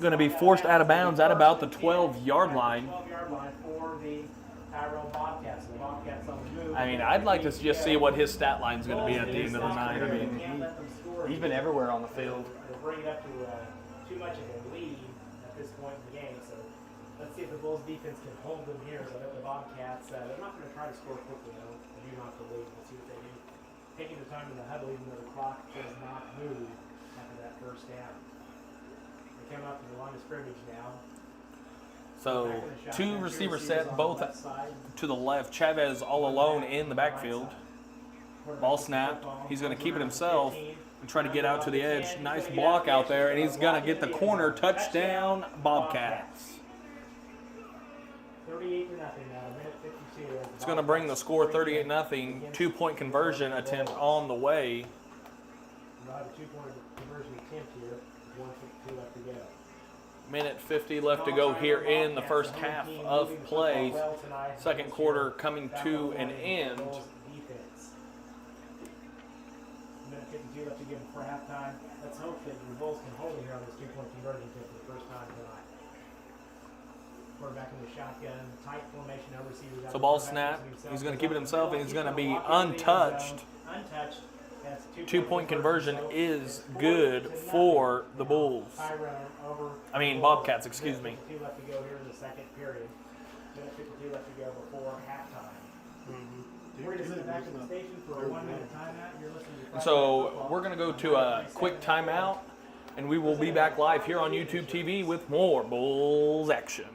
Going to be forced out of bounds at about the 12-yard line. I mean, I'd like to just see what his stat line is going to be at the end of the night. I mean, he's been everywhere on the field. Bring it up to too much of a lead at this point in the game. So let's see if the Bulls defense can hold them here. So that the Bobcats, they're not going to try to score quickly. They do not believe. Let's see what they do. Taking the time in the huddle, even though the clock does not move after that first down. They come up to the line of scrimmage now. So 2 receivers set, both to the left. Chavez all alone in the backfield. Ball snapped. He's going to keep it himself and try to get out to the edge. Nice block out there, and he's going to get the corner. Touchdown, Bobcats. It's going to bring the score 38-0. 2-point conversion attempt on the way. Minute 50 left to go here in the first half of play. Second quarter coming to an end. Minute 52 left to give for halftime. Let's hope that the Bulls can hold it here on this 2-point conversion for the first time tonight. Quarterback in the shotgun, tight formation, no receivers. So ball snap. He's going to keep it himself, and he's going to be untouched. 2-point conversion is good for the Bulls. I mean, Bobcats, excuse me. 52 left to go here in the second period. 52 left to go before halftime. We're going to sit back in the station for a 1-minute timeout. You're listening to So we're going to go to a quick timeout, and we will be back live here on YouTube TV with more Bulls action.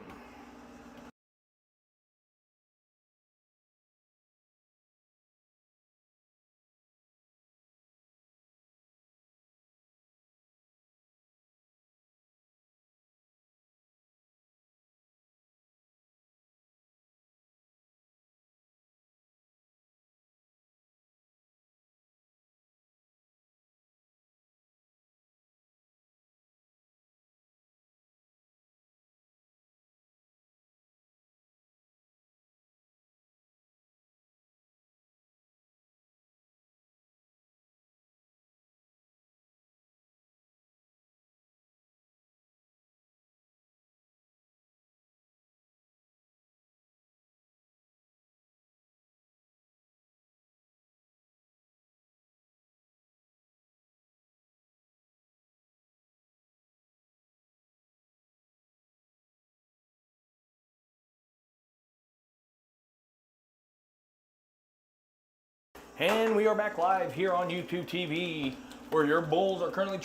And we are back live here on YouTube TV, where your Bulls are currently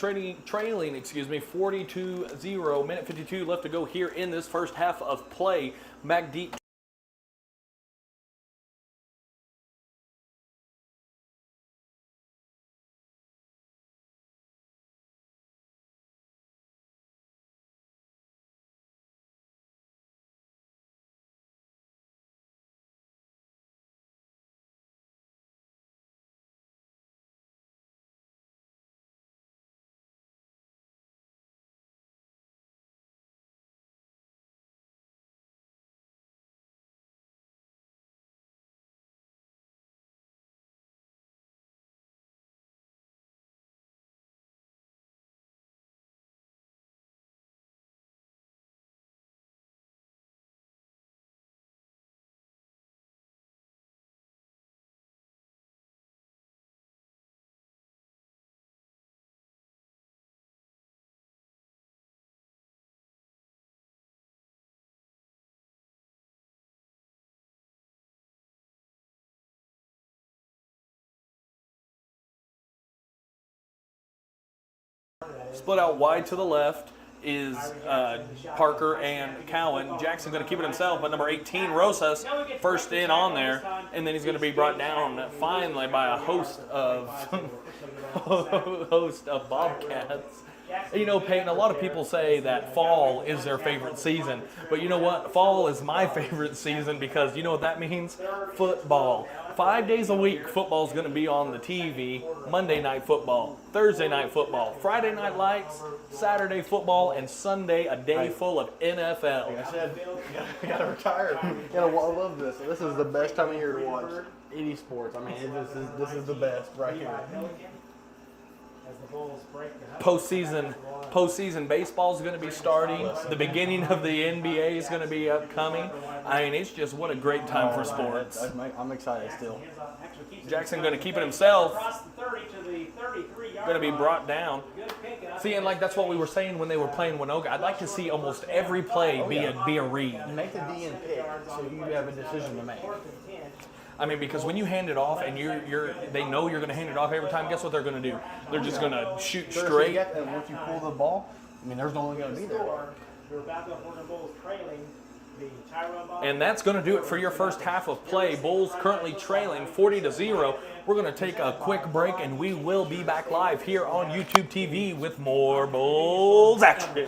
trailing 42-0. Minute 52 left to go here in this first half of play. Back deep. Split out wide to the left is Parker and Cowan. Jackson going to keep it himself, but number 18, Rosas, first in on there, and then he's going to be brought down finally by a host of Bobcats. You know, Peyton, a lot of people say that fall is their favorite season, but you know what? Fall is my favorite season because you know what that means? Football. 5 days a week, football is going to be on the TV. Monday night football, Thursday night football, Friday night lights, Saturday football, and Sunday a day full of NFL. Like I said, you gotta retire. I love this. This is the best time of year to watch any sports. I mean, this is the best right here. Postseason baseball is going to be starting. The beginning of the NBA is going to be upcoming. I mean, it's just what a great time for sports. I'm excited still. Jackson going to keep it himself. Going to be brought down. See, and like that's what we were saying when they were playing Winoka. I'd like to see almost every play be a read. Make the DN pick so you have a decision to make. I mean, because when you hand it off and they know you're going to hand it off every time, guess what they're going to do? They're just going to shoot straight. And once you pull the ball, I mean, there's only going to be there. And that's going to do it for your first half of play. Bulls currently trailing 40-0. We're going to take a quick break, and we will be back live here on YouTube TV with more Bulls action.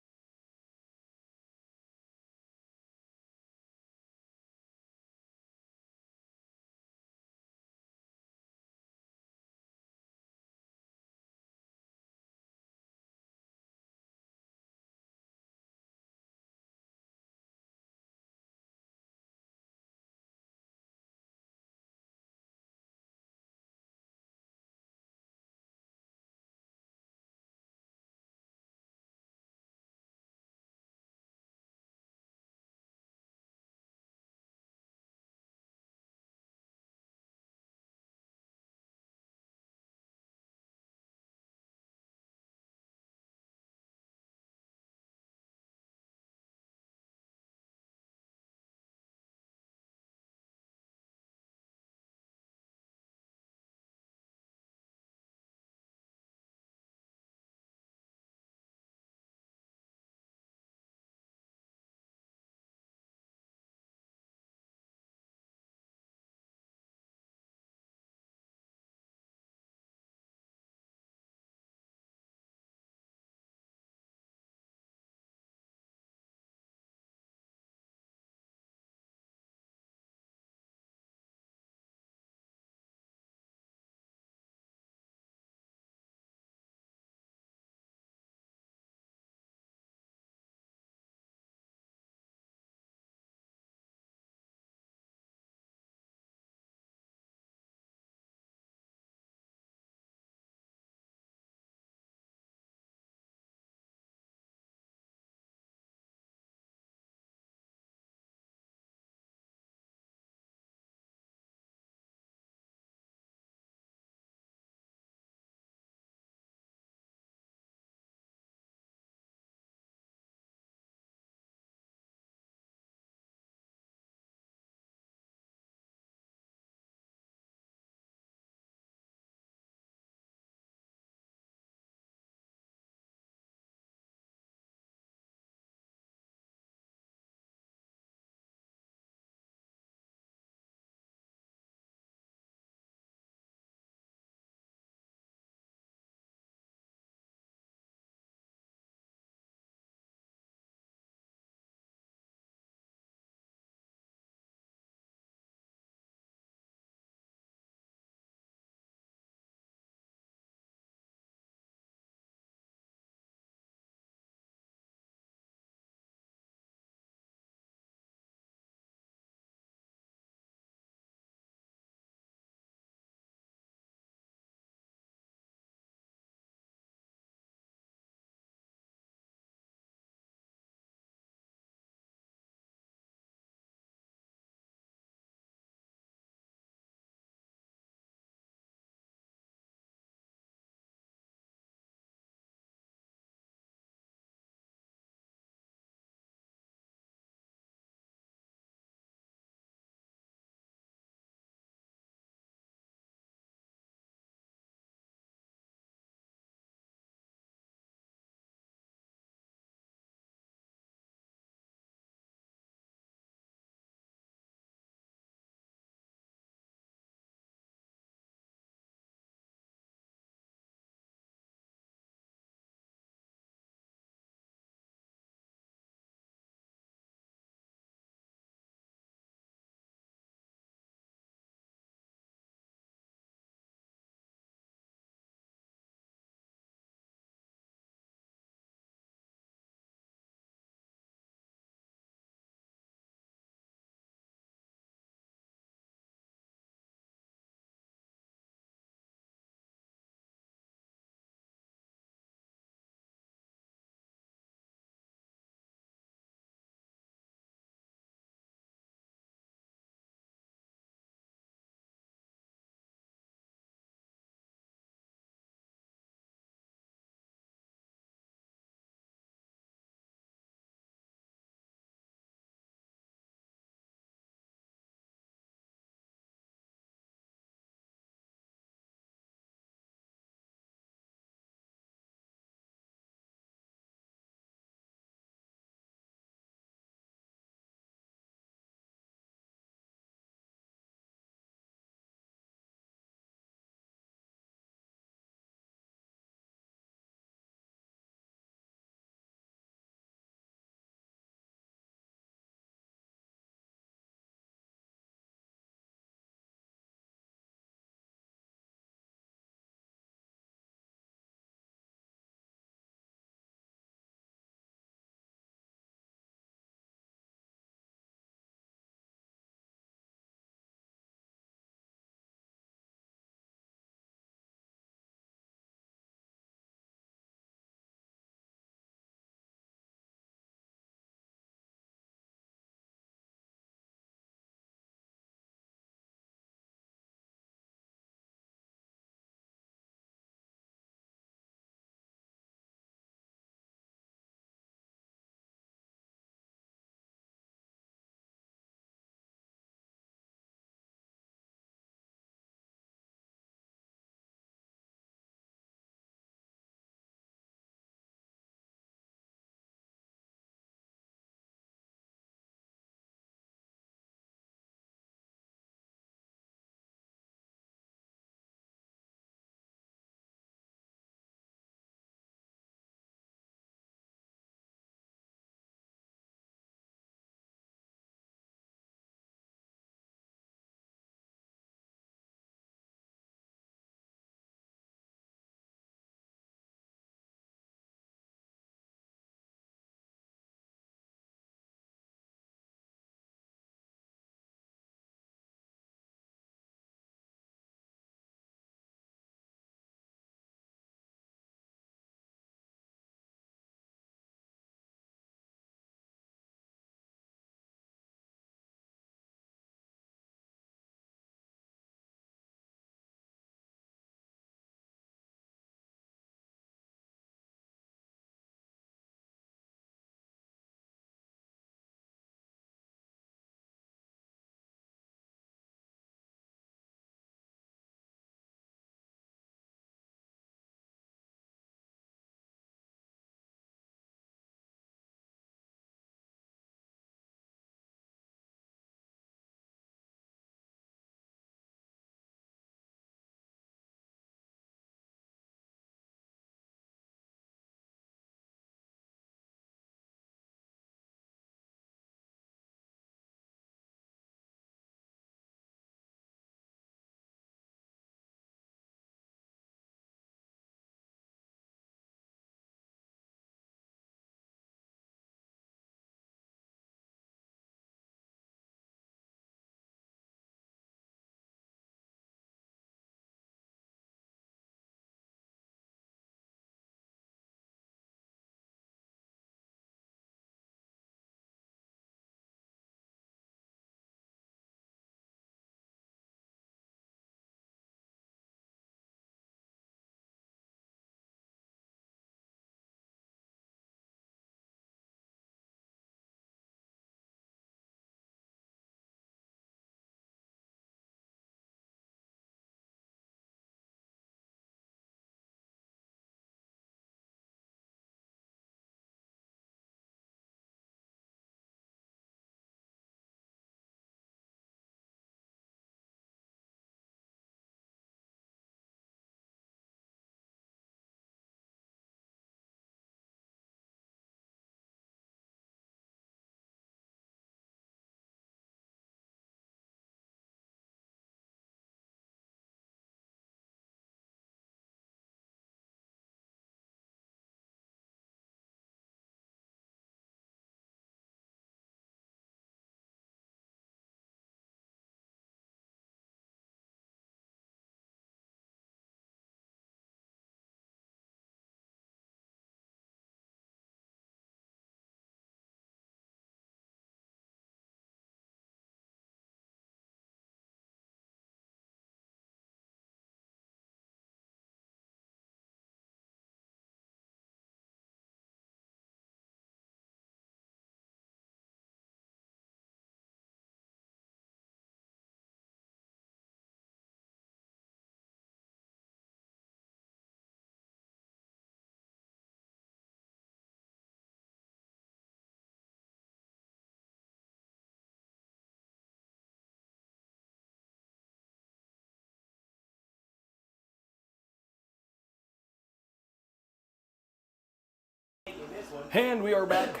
And we are back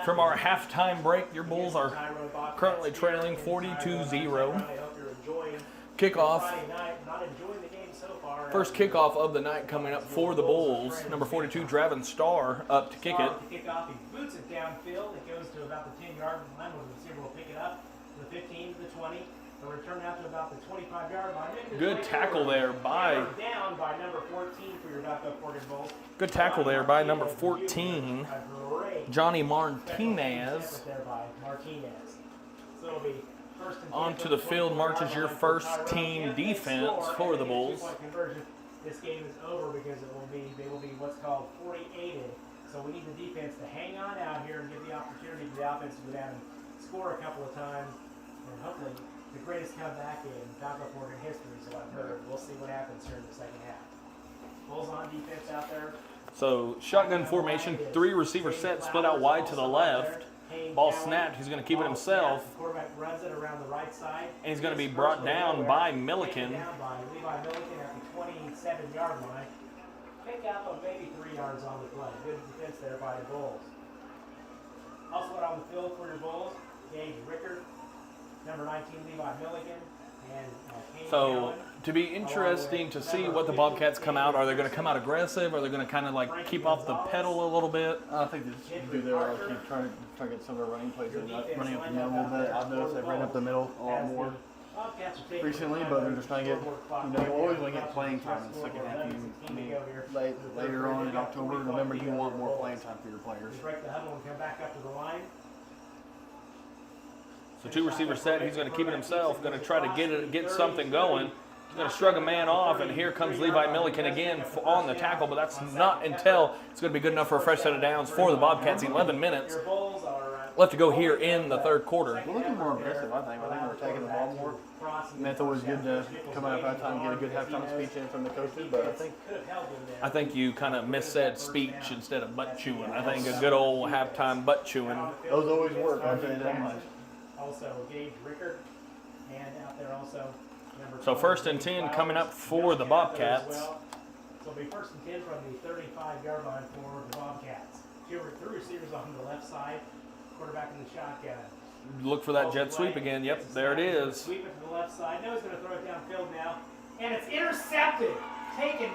from our halftime break. Your Bulls are currently trailing 42-0. Kickoff. First kickoff of the night coming up for the Bulls. Number 42, Draven Starr, up to kick it. He boots it downfield. It goes to about the 10-yard line where the receiver will pick it up to the 15, to the 20. They'll return out to about the 25-yard line. Good tackle there by... Down by number 14 for your Balko-Forgan Bulls. Good tackle there by number 14, Johnny Martinez. Onto the field marches your first team defense for the Bulls. This game is over because they will be what's called 48ed. So we need the defense to hang on out here and give the opportunity for the offense to go down and score a couple of times, and hopefully the greatest comeback in Balko-Forgan history. So I've heard. We'll see what happens here in the second half. Bulls on defense out there. So shotgun formation, 3 receiver set, split out wide to the left. Ball snapped. He's going to keep it himself. Quarterback runs it around the right side. And he's going to be brought down by Milliken. Down by Levi Milliken at the 27-yard line. Pick up on maybe 3 yards on the play. Good defense there by the Bulls. Also on the field for your Bulls, Gage Rickard, number 19, Levi Milliken, and Kane So to be interesting to see what the Bobcats come out. Are they going to come out aggressive? Are they going to kind of like keep off the pedal a little bit? I think they just do their keep trying to get some of their running plays running up the middle a little bit. I've noticed they've ran up the middle a lot more recently, but they're just trying to get, you always want to get playing time in the second half. Later on in October, November, you want more playing time for your players. Break the huddle and come back up to the line. So 2 receiver set. He's going to keep it himself. Going to try to get something going. He's going to shrug a man off, and here comes Levi Milliken again on the tackle, but that's not until it's going to be good enough for a fresh set of downs for the Bobcats. 11 minutes left to go here in the third quarter. We're looking more aggressive, I think. I think we're taking the ball more. And it's always good to come out at halftime and get a good halftime speech in from the coaches, but I think you kind of missaid speech instead of butt chewing. I think a good old halftime butt chewing. Those always work, I'll tell you that much. Also, Gage Rickard, and out there also. So 1st and 10 coming up for the Bobcats. So it'll be 1st and 10 from the 35-yard line for the Bobcats. 2 receivers on the left side, quarterback in the shotgun. Look for that jet sweep again. Yep, there it is. Sweep it to the left side. No, he's going to throw it downfield now. And it's intercepted. Taken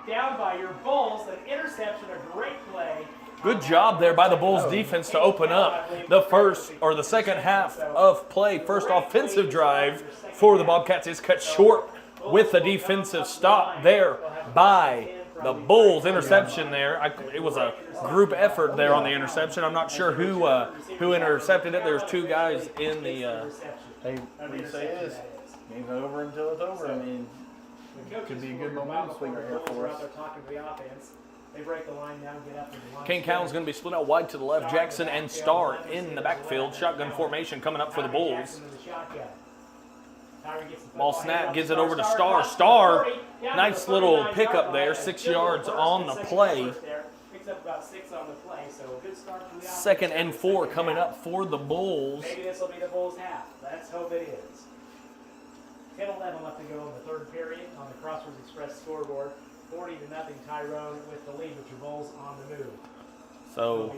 down by your Bulls. An interception, a great play. Good job there by the Bulls defense to open up the second half of play. First offensive drive for the Bobcats is cut short with the defensive stop there by the Bulls. Interception there. It was a group effort there on the interception. I'm not sure who intercepted it. There's 2 guys in the. Hey, what you say is, game's not over until it's over. I mean, it could be a good momentum swing right here for us. They break the line down, get up in the line. Kane Cowan's going to be split out wide to the left. Jackson and Starr in the backfield. Shotgun formation coming up for the Bulls. Ball snap, gives it over to Starr. Starr, nice little pickup there, 6 yards on the play. Picks up about 6 on the play, so a good start for the offense. 2nd and 4 coming up for the Bulls. Maybe this will be the Bulls' half. Let's hope it is. 10-11 left to go in the 3rd period on the Crossroads Express scoreboard. 40-0 Tyrone with the lead, with your Bulls on the move. So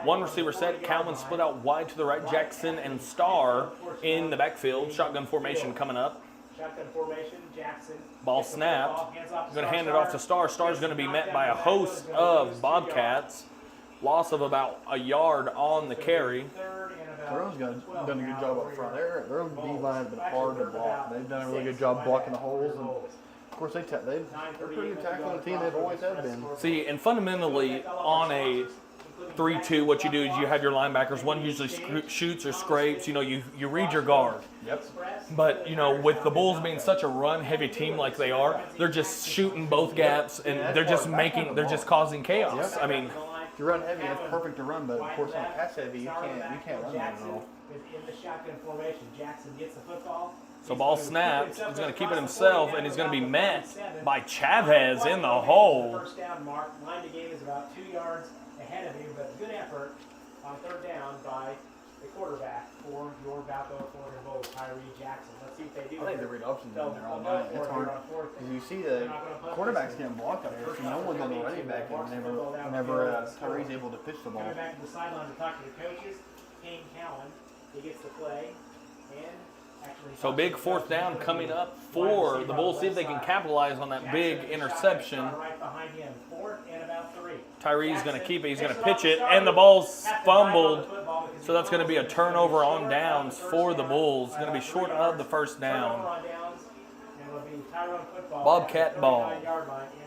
1 receiver set. Cowan split out wide to the right. Jackson and Starr in the backfield. Shotgun formation coming up. Shotgun formation. Jackson. Ball snapped. Going to hand it off to Starr. Starr's going to be met by a host of Bobcats. Loss of about a yard on the carry. Tyrone's done a good job up front. Their D-line has been hard to block. They've done a really good job blocking the holes. And of course, they're pretty good tackling team. They've always have been. See, and fundamentally, on a 3-2, what you do is you have your linebackers. One usually shoots or scrapes. You read your guard. Yep. But, with the Bulls being such a run-heavy team like they are, they're just shooting both gaps, and they're just causing chaos. Yep. I mean, if you run heavy, it's perfect to run, but of course on pass heavy, you can't run that at all. In the shotgun formation, Jackson gets the football. so ball snapped. He's going to keep it himself, and he's going to be met by Chavez in the hole. First down mark. Line to gain is about 2 yards ahead of him, but good effort on 3rd down by the quarterback for your Balko-Forgan Bulls, Tyrone Jackson. Let's see if they do. I think the read options in They'll there all go night. for It's it hard here on fourth. because you see the quarterback's getting blocked out there, so no one's on the running back, and whenever Tyree's able to pitch the ball. Coming back to the sideline to talk to the coaches, Kane Cowan, he gets to play, and actually. So big fourth down coming up for the Bulls. See if they can capitalize on that big interception. Right behind him, 4th and about 3. Tyree's going to keep it. He's going to pitch it, and the ball's fumbled. So that's going to be a turnover on downs for the Bulls. It's going to be short of the first down. Bobcat ball. In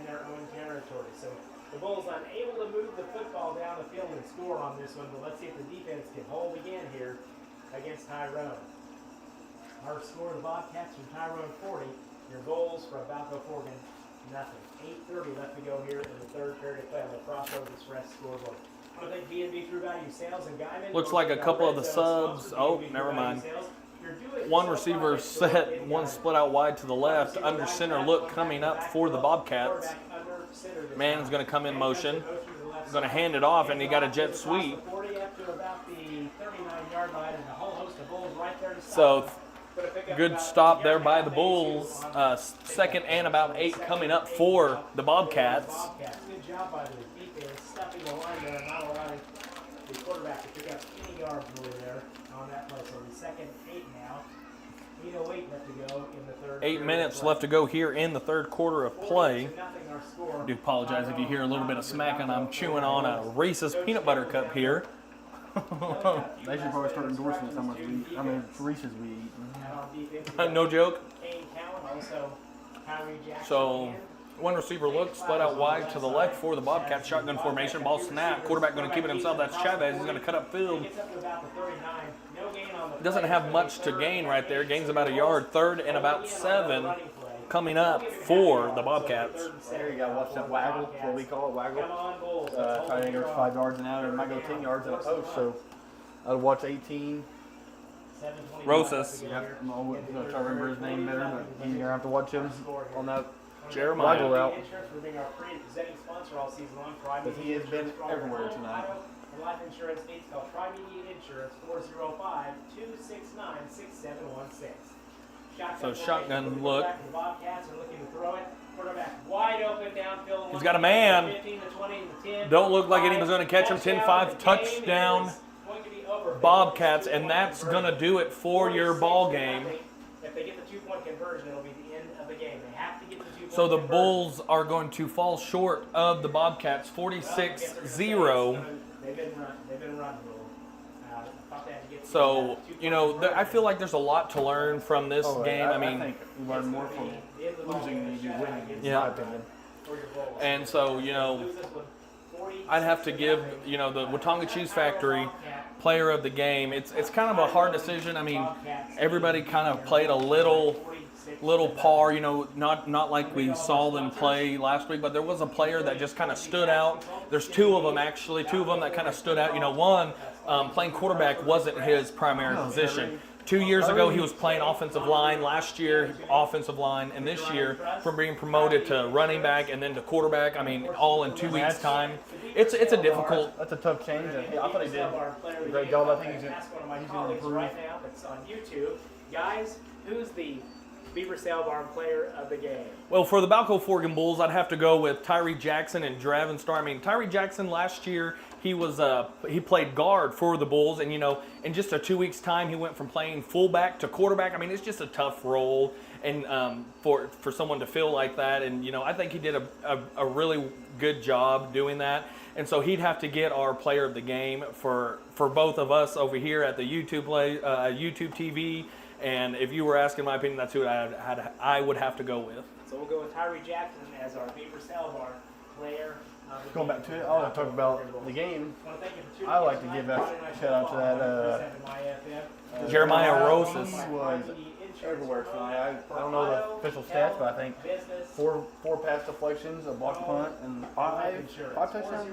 their own territory. So the Bulls unable to move the football down the field and score on this one, but let's see if the defense can hold again here against Tyrone. Our score, the Bobcats from Tyrone 40. Your goals for Balko-Forgan, nothing. 8:30 left to go here in the third period of play on the crossover express scoreboard. I want to thank B&B True Value Sales and Guyman. Looks like a couple of the subs. Oh, never mind. One receiver set, one split out wide to the left. Under center look coming up for the Bobcats. Man's going to come in motion. Going to hand it off, and he got a jet sweep. So good stop there by the Bulls. Second and about 8 coming up for the Bobcats. Good job by the defense, stuffing the line there, not allowing the quarterback to pick up any yards really there on that play. So the second 8 now. 8:08 left to go in the third. 8 minutes left to go here in the third quarter of play. I do apologize if you hear a little bit of smacking. I'm chewing on a Reese's peanut butter cup here. They should probably start endorsing us how much Reese's we eat. No joke. So one receiver look, split out wide to the left for the Bobcats. Shotgun formation, ball snap. Quarterback going to keep it himself. That's Chavez. He's going to cut up field. Doesn't have much to gain right there. Gains about a yard. 3rd and about 7 coming up for the Bobcats. There you go. Watch that waggle. That's what we call it, waggle. Try to go 5 yards an hour. It might go 10 yards in a post. So I'd watch 18. Rosas. Yep. I'm not trying to remember his name better, but you're going to have to watch him on that Jeremiah. waggle route. But he has been everywhere tonight. For life insurance needs, call Tri-Mediate Insurance 405-269-6716. So shotgun look. The Bobcats are looking to throw it. Quarterback wide open downfield. He's got a man. 15 to 20 to 10. Don't look like anyone's going to catch him. 10-5 touchdown Bobcats, and that's going to do it for your ball game. If they get the 2-point conversion, it'll be the end of the game. They have to get the 2-point So the conversion. Bulls are going to fall short of the Bobcats 46-0. They've been running. So, you know, I feel like there's a lot to learn from this game. I mean, think you learn more from losing than you do winning, in Yeah. my opinion. and so, you know, I'd have to give, you know, the Watauga Cheese Factory player of the game. It's kind of a hard decision. I mean, everybody kind of played a little par, you know, not like we saw them play last week, but there was a player that just kind of stood out. There's 2 of them actually, 2 of them that kind of stood out. You know, one, playing quarterback wasn't his primary position. 2 years ago, he was playing offensive line. Last year, offensive line. And this year, from being promoted to running back and then to quarterback, I mean, all in 2 weeks' time. It's a difficult. That's a tough change. And I thought he did a great job. I think he's going to improve. Right now, it's on YouTube. Guys, who's the Beaver Sail Barn player of the game? Well, for the Balko-Forgan Bulls, I'd have to go with Tyree Jackson and Draven Starr. I mean, Tyree Jackson last year, he played guard for the Bulls, and you know, in just a 2 weeks' time, he went from playing fullback to quarterback. I mean, it's just a tough role, and for someone to feel like that, and you know, I think he did a really good job doing that. And so he'd have to get our player of the game for both of us over here at the YouTube YouTube TV. And if you were asking my opinion, that's who I would have to go with. So we'll go with Tyree Jackson as our Beaver Sail Barn player. Going back to it, I want to talk about the game. I like to give a shout out to that Jeremiah Rosas. He was everywhere tonight. I don't know the official stats, but I think four pass deflections, a block punt, and five touchdowns.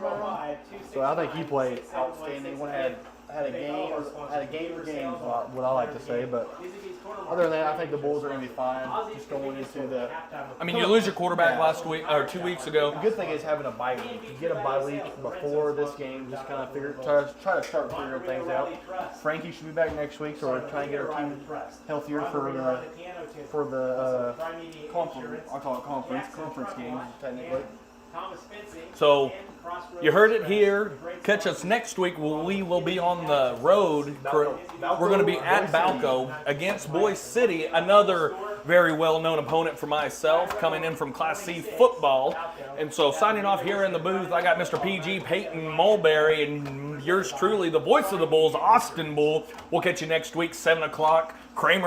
So I think he played outstanding. One had had a game of games, what I like to say. But other than that, I think the Bulls are going to be fine. Just going into the. I mean, you lose your quarterback last week or 2 weeks ago. The good thing is having a bye week. You get a bye week before this game, just kind of try to start figuring things out. Frankie should be back next week, so we're trying to get our team healthier for the conference. I call it conference games technically. So you heard it here. Catch us next week. We will be on the road. We're going to be at Balko against Boise City, another very well-known opponent for myself, coming in from Class C football. And so signing off here in the booth, I got Mr. PG, Peyton Mulberry, and yours truly, the voice of the Bulls, Austin Bull. We'll catch you next week, 7 o'clock. Kramer.